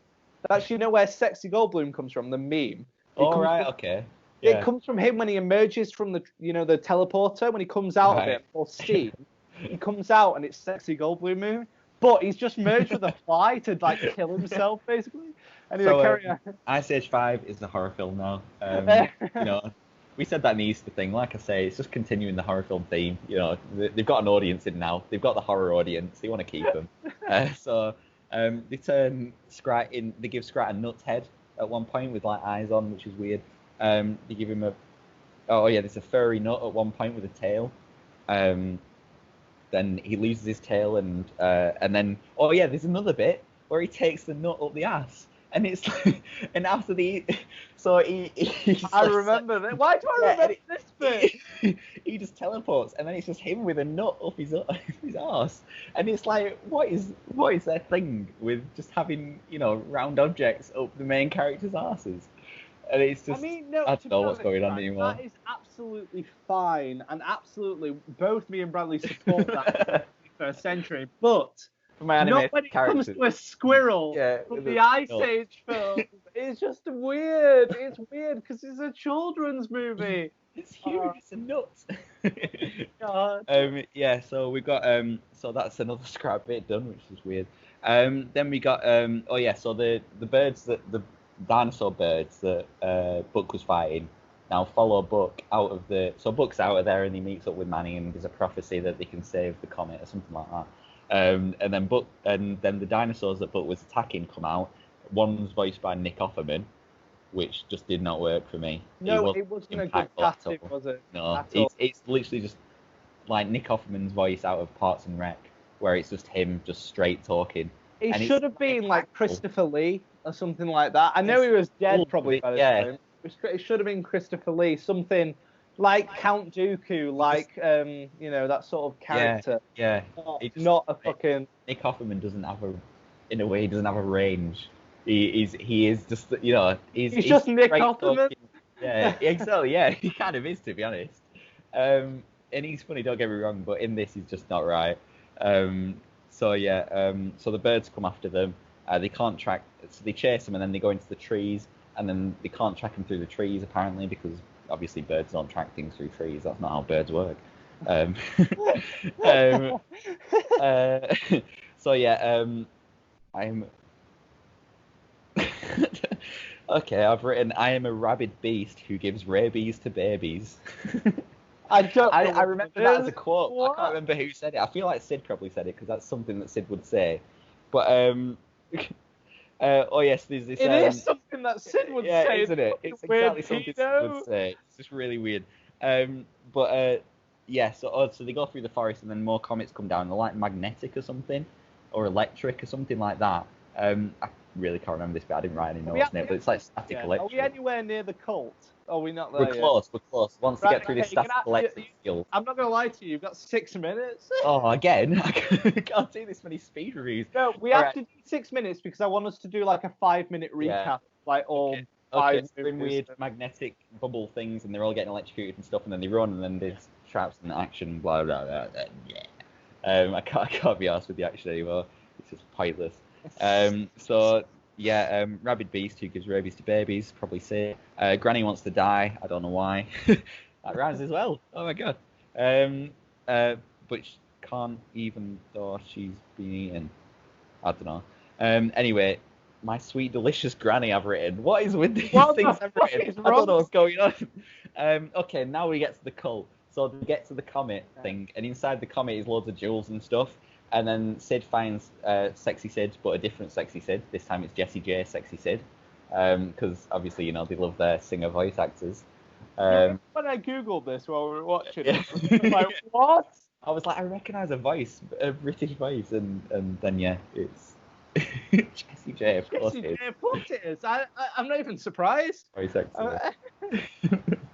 That's where sexy Goldblum comes from, the meme. Okay. Yeah. It comes from him when he emerges from the the teleporter. When he comes out of it, or steam, he comes out and it's sexy Goldblum movie. But he's just merged with a fly to kill himself, basically. Anyway, carry on. Ice Age 5 is a horror film now. We said that in the Easter thing. Like I say, it's just continuing the horror film theme. They've got an audience in now. They've got the horror audience. They want to keep them. They turn Scrat in. They give Scrat a nut head at one point with eyes on, which is weird. They give him there's a furry nut at one point with a tail. Then he loses his tail, and then there's another bit where he takes the nut up the ass, and it's and after I remember that. Why do I remember this bit? He just teleports, and then it's just him with a nut up his ass, and it's like, what is their thing with just having round objects up the main characters' asses? And it's just, I don't know what's going on anymore. That is absolutely fine, and absolutely both me and Bradley support that for 21st century, but not when it comes to a squirrel from the Ice Age film. It's just weird. It's weird because it's a children's movie. It's huge. It's a nut. God. So we got so that's another scrap bit done, which is weird. Then we got so the birds the dinosaur birds that Buck was fighting now follow Buck out of so Buck's out of there, and he meets up with Manny, and there's a prophecy that they can save the comet or something like that. And then the dinosaurs that Buck was attacking come out. One's voiced by Nick Offerman, which just did not work for me. No, it wasn't a good casting, was it? No, it's literally just like Nick Offerman's voice out of Parks and Rec, where it's just him just straight talking. It should have been like Christopher Lee or something like that. I know he was dead probably by this time. It should have been Christopher Lee, something like Count Dooku, that sort of character. Yeah. Not a fucking. Nick Offerman doesn't have a range. He is just he's just Nick Offerman. Exactly. Yeah, he kind of is, to be honest. And he's funny, don't get me wrong, but in this he's just not right. So the birds come after them. They can't track, so they chase them, and then they go into the trees, and then they can't track them through the trees apparently, because obviously birds don't track things through trees. That's not how birds work. I'm okay. I've written, I am a rabid beast who gives rabies to babies. I don't. I remember that as a quote. What? I can't remember who said it. I feel like Sid probably said it because that's something that Sid would say. But oh yes, there's this. It is something that Sid would yeah, say, isn't it? It's exactly something Sid would say. It's just really weird. Yeah. So they go through the forest and then more comets come down. They're like magnetic or something, or electric or something like that. I really can't remember this, but I didn't write any notes on it. But it's like static electric. Are we anywhere near the cult? Are we not there We're close. We're close. Once we get through this static electric skill. I'm not gonna lie to you. You've got 6 minutes. Oh, again? I can't do this many speed reviews. No, we have to do 6 minutes because I want us to do like a 5-minute recap, like all. Okay. Five so they're in weird magnetic bubble things, and they're all getting electrocuted and stuff, and then they run, and then there's traps and action, blah blah blah. Yeah. I can't be arsed with the action anymore. It's just pointless. Rabid beast who gives rabies to babies, probably say. Granny wants to die. I don't know why. That rhymes as well. Oh my god. But she can't even though she's been eaten. I don't know. Anyway, my sweet delicious granny I've written. What is with these things I've written? I don't know what's going on. Okay, now we get to the cult. So they get to the comet thing, and inside the comet is loads of jewels and stuff. And then Sid finds Sexy Sid, but a different Sexy Sid. This time it's Jessie J Sexy Sid. Because obviously, they love their singer voice actors. When I googled this while we were watching it, I was like, what? I was like, I recognise a voice, a British voice, and then yeah, it's Jessie J. Of course Jessie it is. J, of course it is. I'm not even surprised. Voice actor.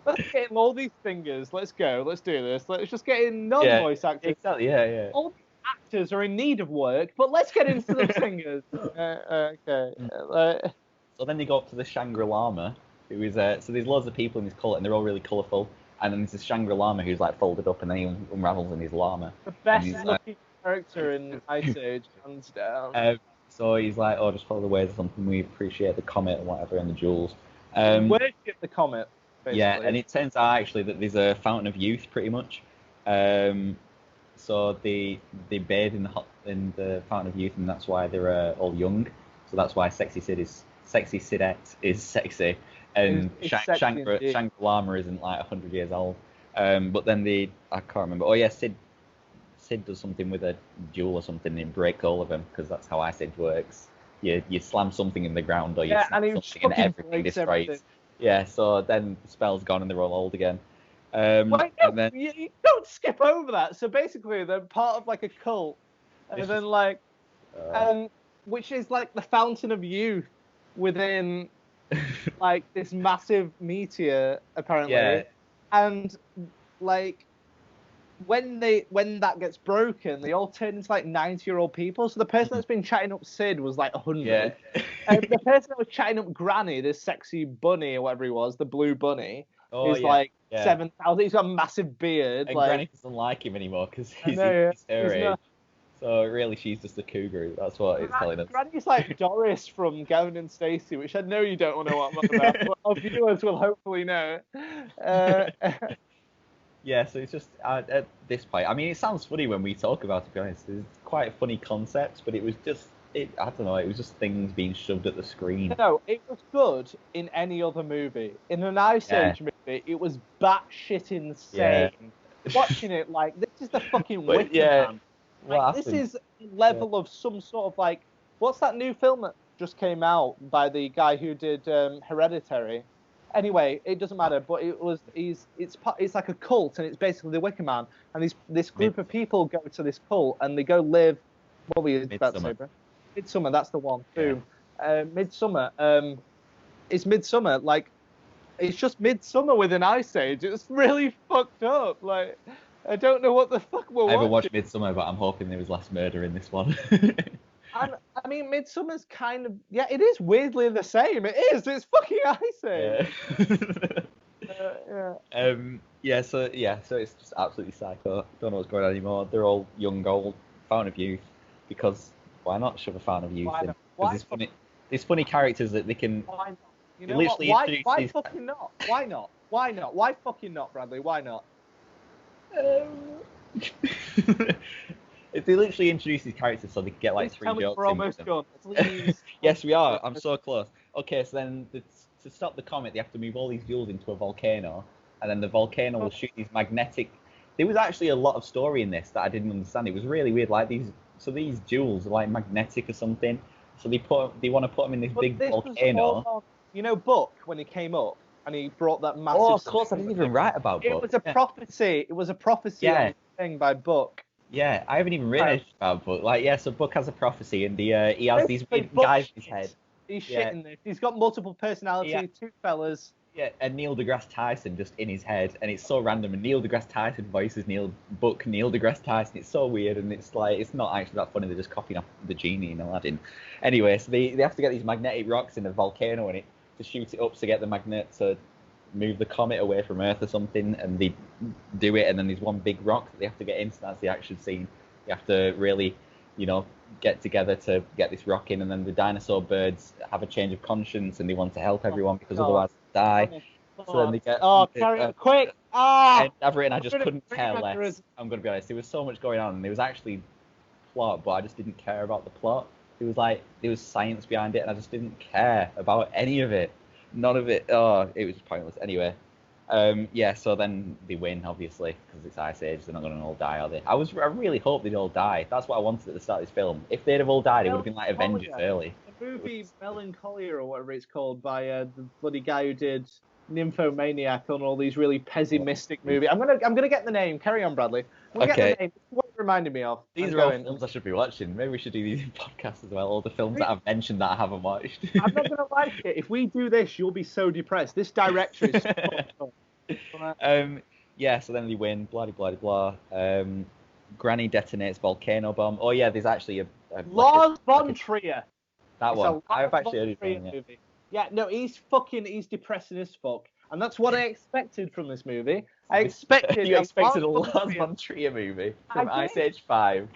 Let's get in all these fingers. Let's go. Let's do this. Let's just get in non-voice actors. Exactly. Yeah. All the actors are in need of work, but let's get into the singers. Okay. So then they go up to the Shangri-Lama, who is so there's loads of people in this cult, and they're all really colourful. And then there's this Shangri-Lama who's like folded up, and then he unravels in his llama. The best looking character in Ice Age, hands down. So he's like, oh, just follow the ways or something. We appreciate the comet and whatever, and the jewels. Worship the comet. Basically. Yeah, and it turns out actually that there's a fountain of youth, pretty much. So they bathe in the fountain of youth, and that's why they're all young. So that's why Sexy Sidette is sexy, and Shangri-Lama isn't like 100 years old. But then I can't remember. Oh yeah, Sid does something with a jewel or something, and it breaks all of them, because that's how Ice Age works. You slam something in the ground, or you slam something and everything destroys. Everything. Yeah, so then the spell's gone and they're all old again. You don't skip over that. So basically, they're part of like a cult, and then like, which is like the fountain of youth within like this massive meteor, apparently. Yeah. And like, when that gets broken, they all turn into like 90-year-old people. So the person that's been chatting up Sid was like 100. Yeah. And the person that was chatting up Granny, this sexy bunny or whatever he was, the blue bunny, is like 7,000. He's got a massive beard. And Granny doesn't like him anymore because he's her age. So really, she's just a cougar. That's what it's telling us. Granny's like Doris from Gavin and Stacey, which I know you don't want to know what I'm on about, but our viewers will hopefully know. Yeah, so it's just at this point. I mean, it sounds funny when we talk about it, to be honest. It's quite a funny concept, but it was just, I don't know, it was just things being shoved at the screen. No, it was good in any other movie. In an Ice Age movie, it was batshit insane. Yeah. Watching it, like, this is the fucking Wicker Man. Like, this is a level of some sort of, like, what's that new film that just came out by the guy who did Hereditary? Anyway, it doesn't matter, but it's like a cult, and it's basically the Wicker Man, and this group of people go to this cult, and they go live. What were you about to say, bro? Midsummer, that's the one. Boom. Midsummer. It's Midsummer. Like, it's just Midsummer with an Ice Age. It's really fucked up. Like, I don't know what the fuck we're watching. I haven't watched Midsummer, but I'm hoping there was less murder in this one. I mean, Midsummer's kind of... Yeah, it is weirdly the same. It is. It's fucking Ice Age. So it's just absolutely psycho. Don't know what's going on anymore. They're all young, old, fountain of youth. Because why not shove a fountain of youth in? Because there's funny characters that they can... Why not? You know what? Why fucking not? Why not? Why not? Why fucking not, Bradley? Why not? If they literally introduce these characters so they can get like Please 3 jokes we're almost done. Please. Yes, we are. I'm so close. Okay, so then to stop the comet, they have to move all these jewels into a volcano, and then the volcano will shoot these magnetic. There was actually a lot of story in this that I didn't understand. It was really weird. Like these jewels are like magnetic or something. So they want to put them in this big volcano. Buck, when he came up and he brought that massive. Oh, of course, I didn't even write about Buck. It was a prophecy. It was a prophecy thing by Buck. Yeah, I haven't even written about Buck. Like, so Buck has a prophecy, and he has these weird guys in his head. He's shitting this. He's got multiple personalities, two fellas. Yeah, and Neil deGrasse Tyson just in his head, and it's so random. And Neil deGrasse Tyson voices Neil deGrasse Tyson. It's so weird, and it's like it's not actually that funny. They're just copying off the genie in Aladdin. Anyway, so they have to get these magnetic rocks in a volcano in it to shoot it up to get the magnet to move the comet away from Earth or something, and they do it, and then there's one big rock that they have to get in. So that's the action scene. You have to really, get together to get this rock in, and then the dinosaur birds have a change of conscience, and they want to help everyone because otherwise they die. So then they get. Carry on quick! And I've written, I just couldn't care less. I'm going to be honest. There was so much going on, and there was actually plot, but I just didn't care about the plot. It was like there was science behind it, and I just didn't care about any of it. None of it. Oh, it was pointless. Anyway, so then they win, obviously, because it's Ice Age. They're not going to all die, are they? I really hoped they'd all die. That's what I wanted at the start of this film. If they'd have all died, it would have been like Avengers early. The movie Melancholia, or whatever it's called, by the bloody guy who did Nymphomaniac on all these really pessimistic movies. I'm gonna get the name. Carry on, Bradley. Get the name. This is what it reminded me of. These are all films I should be watching. Maybe we should do these podcasts as well. All the films that I've mentioned that I haven't watched. I'm not gonna like it. If we do this, you'll be so depressed. This director is. So then they win. Blah blah blah blah. Granny detonates volcano bomb. Oh yeah, there's actually a Lars von Trier. That one. I've actually heard it. Movie. Yeah, no, he's depressing as fuck. And that's what I expected from this movie. You expected a Lars von Trier movie from Ice Age 5.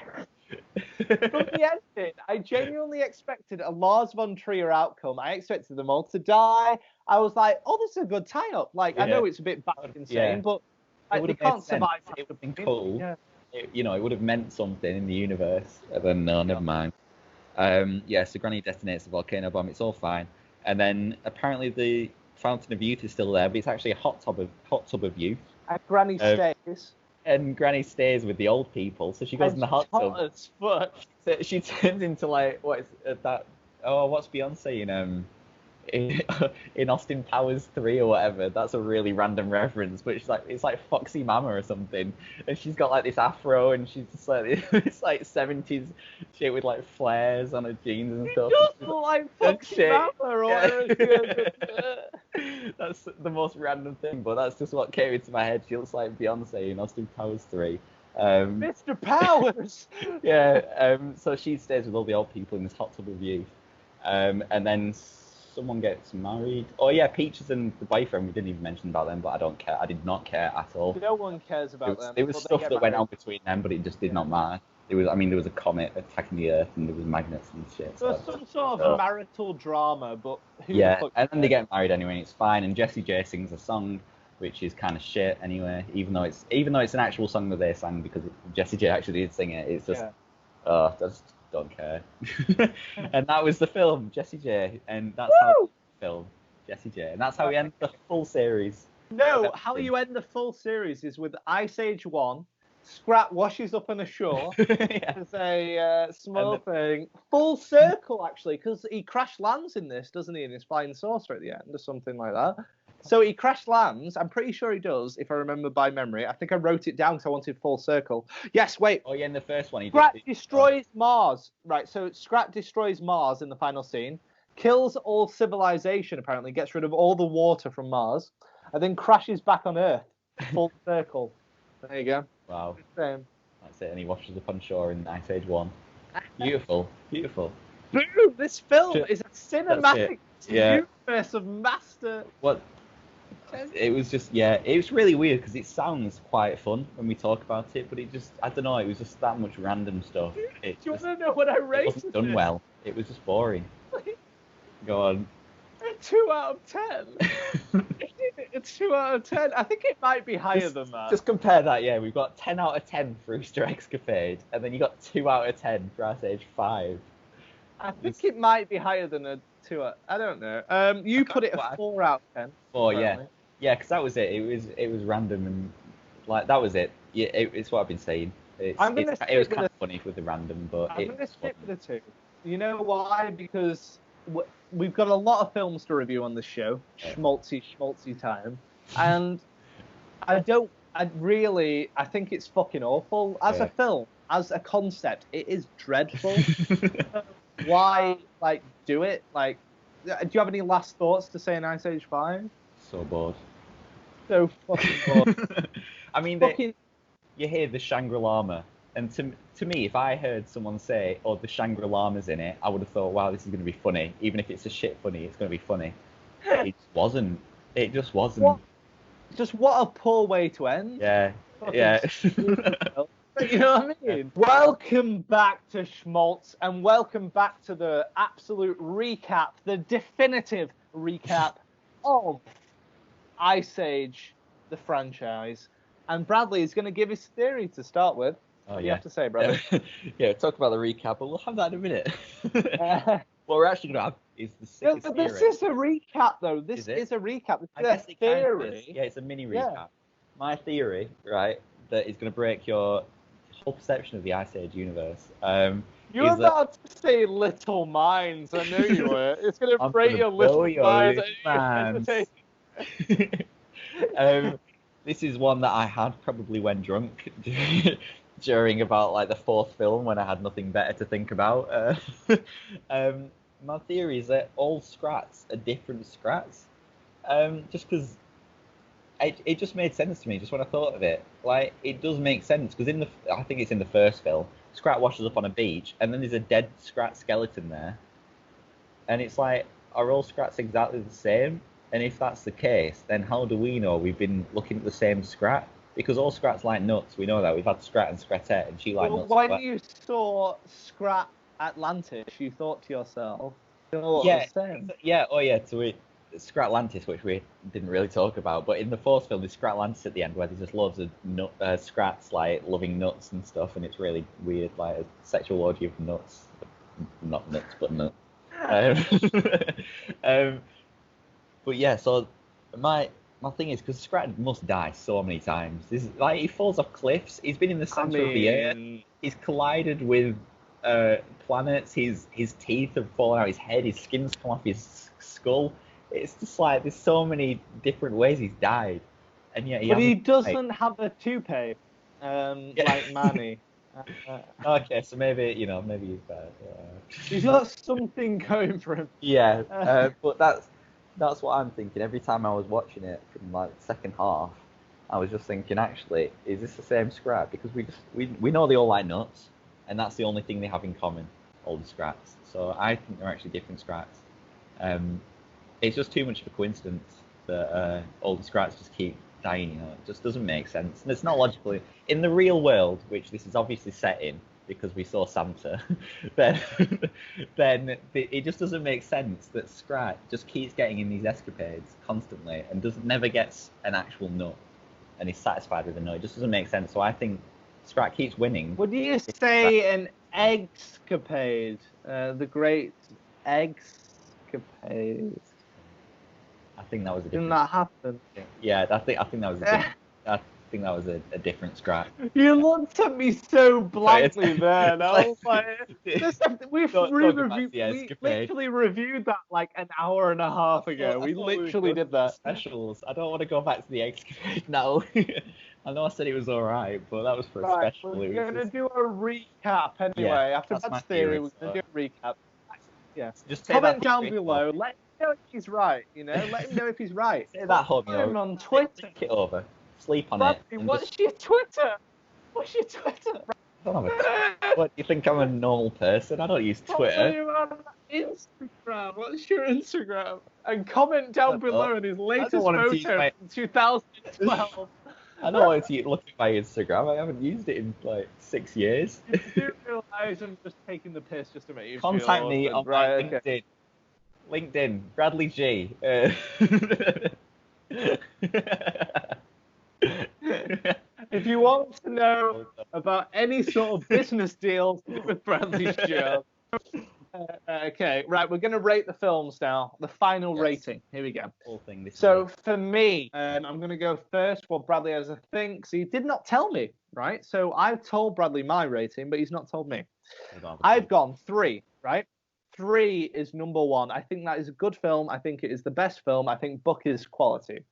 From the ending, I genuinely expected a Lars von Trier outcome. I expected them all to die. I was like, oh, this is a good tie-up. Like, I know it's a bit back insane, but they can't survive. It would have been cool. Yeah. It would have meant something in the universe. And then, no, never mind. So Granny detonates the volcano bomb. It's all fine. And then apparently the Fountain of Youth is still there, but it's actually a hot tub of youth. And Granny stays. And Granny stays with the old people, so she goes in the hot tub. Hot as fuck. So she turns into like what's Beyonce in Austin Powers 3 or whatever. That's a really random reference, but it's like Foxy Mama or something, and she's got like this afro, and she's just like it's like 70s shit with like flares on her jeans and stuff. Just like Foxy Mama, That's the most random thing, but that's just what came into my head. She looks like Beyonce in Austin Powers 3. Mr. Powers. So she stays with all the old people in this hot tub of youth, and then someone gets married. Oh yeah, Peaches and the boyfriend. We didn't even mention about them, but I don't care. I did not care at all. No one cares about them. There was stuff that went on between them, but it just did not matter. There was a comet attacking the Earth, and there was magnets and shit. There was some sort of marital drama, but and then they get married anyway, and it's fine. And Jessie J sings a song, which is kind of shit anyway. Even though it's an actual song that they sang, because Jessie J actually did sing it. It's just, just don't care. And that was the film, Jessie J, and that's how the film, Jessie J, and that's how we end the full series. No, how you end the full series is with Ice Age 1. Scrat washes up on a shore. There's a small thing. Full circle, actually, because he crash lands in this, doesn't he, in his flying saucer at the end or something like that. So he crash lands. I'm pretty sure he does, if I remember by memory. I think I wrote it down because I wanted full circle. Yes, wait. Oh, yeah, in the first one he Scrat destroys Mars. Right, so Scrat destroys Mars in the final scene. Kills all civilization, apparently. Gets rid of all the water from Mars. And then crashes back on Earth. Full circle. There you go. Wow. That's it, and he washes up on shore in Ice Age 1. Beautiful. Beautiful. Boom! This film is a cinematic universe of master... What? It was just, it was really weird, because it sounds quite fun when we talk about it, but it just, I don't know, it was just that much random stuff. Do you want to know what I rated? It wasn't done well. It was just boring. Go on. A 2 out of 10. It's 2 out of 10. I think it might be higher than that. Just compare that, We've got 10 out of 10 for Easter Escapade, and then you got 2 out of 10 for Ice Age 5. I think it might be higher than a 2 out. I don't know. You put it a 4 out of 10. 4, apparently. Yeah, because that was it. It was random and like that was it. Yeah, it's what I've been saying. It was kind of funny with the random, but I'm going to stick with the two. You know why? Because we've got a lot of films to review on this show. Schmaltzy time, and I think it's fucking awful as a film, as a concept. It is dreadful. Why, like, do it? Like, do you have any last thoughts to say in Ice Age 5? So bored. So fucking bored. I mean, you hear the Shangri-La, and to me, if I heard someone say, "Oh, the Shangri-La's in it," I would have thought, "Wow, this is going to be funny." Even if it's a shit funny, it's going to be funny. It just wasn't. It just wasn't. What a poor way to end. Yeah. Yeah. You know what I mean? Welcome back to Schmaltz, and welcome back to the absolute recap, the definitive recap of Ice Age, the franchise. And Bradley is going to give his theory to start with. What do you have to say, Bradley? Yeah, talk about the recap, but we'll have that in a minute. What we're actually going to have is the sickest theory. This is a recap, though. This is a recap. This is a theory. Yeah, it's a mini recap. Yeah. My theory, right, that is going to break your whole perception of the Ice Age universe. You're about to say Little Minds. I knew you were. It's going to break your Little Minds. This is one that I had probably when drunk during about like the fourth film when I had nothing better to think about. My theory is that all Scrats are different Scrats. Just because it just made sense to me just when I thought of it. Like, it does make sense because I think it's in the first film, Scrat washes up on a beach and then there's a dead Scrat skeleton there. And it's like, are all Scrats exactly the same? And if that's the case, then how do we know we've been looking at the same Scrat? Because all Scrats like nuts. We know that. We've had Scrat and Scratette, and she liked nuts. When you saw Scrat Atlantis, you thought to yourself, you know what I'm saying? Yeah, oh yeah, so Scrat Atlantis, which we didn't really talk about, but in the fourth film, there's Scrat Atlantis at the end, where there's just loads of Scrats, like, loving nuts and stuff, and it's really weird, like a sexual orgy of nuts. Not nuts, but nuts. But yeah, so my thing is, because Scrat must die so many times. Like, he falls off cliffs. He's been in the center of the earth. He's collided with planets. His teeth have fallen out his head. His skin's come off his skull. It's just like there's so many different ways he's died, and yet he doesn't have a toupee, like Manny. Okay, so maybe he's bad. He's got something going for him. Yeah, but that's what I'm thinking. Every time I was watching it from like the second half, I was just thinking, actually, is this the same Scrat? Because we know they all like nuts, and that's the only thing they have in common, all the Scrats. So I think they're actually different Scrats. It's just too much of a coincidence that all the Scrats just keep dying. It just doesn't make sense, and it's not logical in the real world, which this is obviously set in because we saw Santa. then it just doesn't make sense that Scrat just keeps getting in these escapades constantly and never gets an actual nut, and is satisfied with a nut. It just doesn't make sense. So I think Scrat keeps winning. Would you say an eggscapade? The great eggscapade. I think that was a different. Didn't that happen? Yeah, I think that was I think that was a different Scrat. You looked at me so blankly there, and I was like, we literally reviewed that like an hour and a half ago. We literally did that. Specials. I don't want to go back to the excavate now. I know I said it was alright, but that was for a special. We're going to do a recap anyway. After Brad's theory, we're going to do a recap. Yeah. Just comment down below. Let him know if he's right. Let him know if he's right. Say that, homie. On Twitter. Take it over. Sleep on Bradley, it. What's your Twitter? What's your Twitter? What, you think I'm a normal person? I don't use Twitter. Instagram. What's your Instagram? And comment down below on his latest photo from 2012. I don't want to look at my Instagram. I haven't used it in like 6 years. You do realise I'm just taking the piss just to make you Contact feel me on LinkedIn. Okay. LinkedIn, Bradley G. If you want to know about any sort of business deals with Bradley's job, Okay, right. We're gonna rate the films now. The final Yes. rating. Here we go. Whole thing. This So is for me, I'm gonna go first. What Bradley has a think. So he did not tell me, right? So I've told Bradley my rating, but he's not told me. I've gone 3, right? 3 is number 1. I think that is a good film. I think it is the best film. I think book is quality.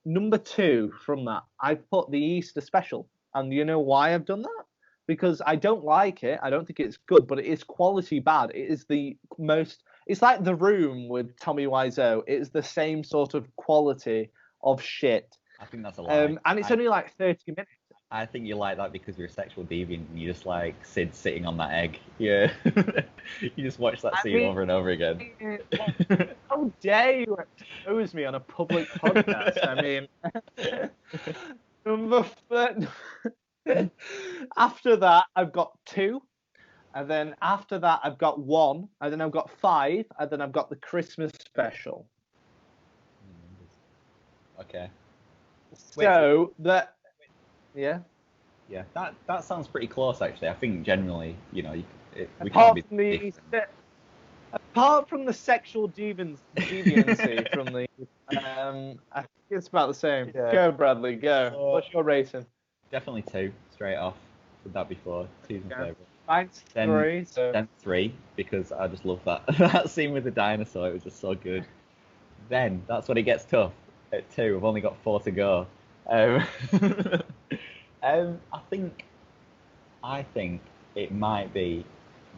Number 2 from that, I've put the Easter special. And you know why I've done that? Because I don't like it. I don't think it's good, but it is quality bad. It is the most. It's like The Room with Tommy Wiseau. It is the same sort of quality of shit. I think that's a lie. And it's only like 30 minutes. I think you like that because you're a sexual deviant and you just like Sid sitting on that egg. Yeah. You just watch that scene over and over again. How dare you expose me on a public podcast? I mean, after that, I've got 2. And then after that, I've got 1. And then I've got 5. And then I've got the Christmas special. Okay. So that, yeah. Yeah, that sounds pretty close actually. I think generally, we can't Apart be apart from the sexual deviancy from the, I think it's about the same. Yeah. Go, Bradley, go. What's your rating? Definitely 2 straight off. Said that before. 2's my favourite. Mine's 3. Then 3 because I just love that scene with the dinosaur. It was just so good. Then that's when it gets tough. At 2, I've only got 4 to go. I think it might be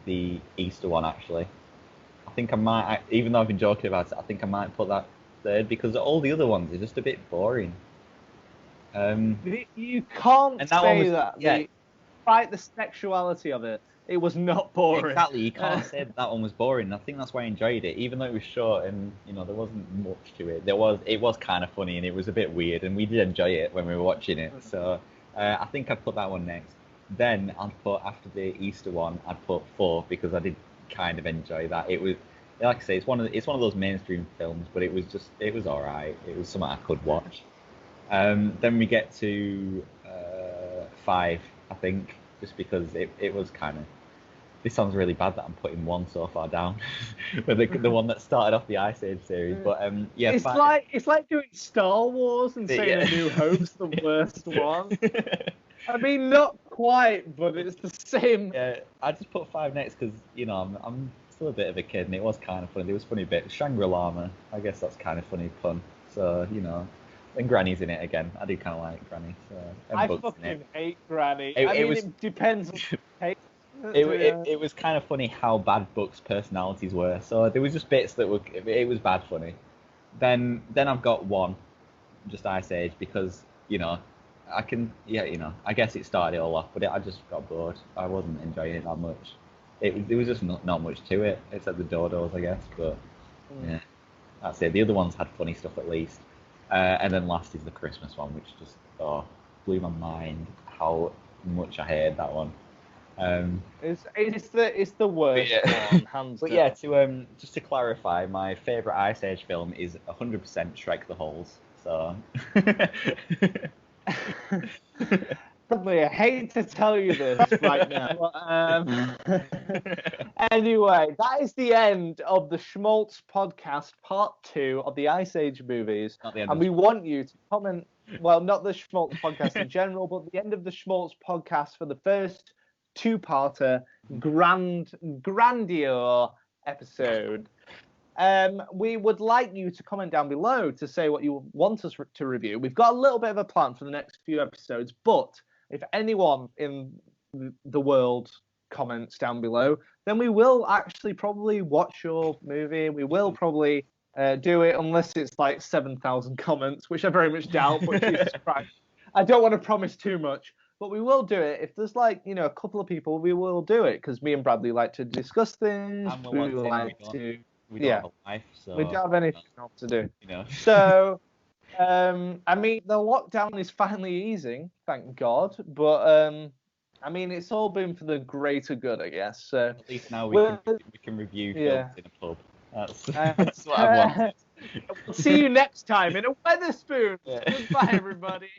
the Easter one actually. I think I might, even though I've been joking about it, I think I might put that 3rd because all the other ones are just a bit boring. You can't say that. Yeah. Despite the sexuality of it, it was not boring. Exactly, you can't say that one was boring. I think that's why I enjoyed it, even though it was short and there wasn't much to it. It was kind of funny and it was a bit weird, and we did enjoy it when we were watching it. So I think I'd put that one next. Then I'd put after the Easter one, I'd put 4 because I did kind of enjoy that. It was, like I say, it's one of those mainstream films, but it was all right. It was something I could watch. Then we get to 5, I think, just because it was kind of. This sounds really bad that I'm putting 1 so far down, but the one that started off the Ice Age series. But yeah, it's 5. it's like doing Star Wars and saying A New Hope's the worst one. I mean, not quite, but it's the same. Yeah, I just put 5 next because I'm still a bit of a kid, and it was kind of funny. There was funny bits. Shangri-La, I guess that's kind of funny fun. So and Granny's in it again. I do kind of like Granny. So I fucking hate Granny. It depends on taste. It was kind of funny how bad Buck's personalities were. So there was just bits that were. It was bad funny. Then I've got 1, just Ice Age because I can I guess it started it all off, but I just got bored. I wasn't enjoying it that much. There was just not much to it except the dodos, I guess. But yeah, that's it. The other ones had funny stuff at least. And then last is the Christmas one, which just blew my mind how much I hated that one. It's the worst one, hands down. But yeah, just to clarify, my favourite Ice Age film is 100% Shrek the Holes. So. Probably, I hate to tell you this right now. But, anyway, that is the end of the Schmaltz podcast, part 2 of the Ice Age movies. And we want you to comment, well, not the Schmaltz podcast in general, but the end of the Schmaltz podcast for the first 2-parter grandeur episode. We would like you to comment down below to say what you want us to review. We've got a little bit of a plan for the next few episodes, but if anyone in the world comments down below, then we will actually probably watch your movie. We will probably do it, unless it's like 7,000 comments, which I very much doubt, but Jesus Christ. I don't want to promise too much, but we will do it. If there's a couple of people, we will do it, because me and Bradley like to discuss things. We like to... We don't have a life, so... We don't have anything else to do. So, I mean, the lockdown is finally easing, thank God. But, it's all been for the greater good, I guess. So, at least now we can review films in a pub. That's what I want. We'll see you next time in a Weatherspoon. Goodbye, everybody.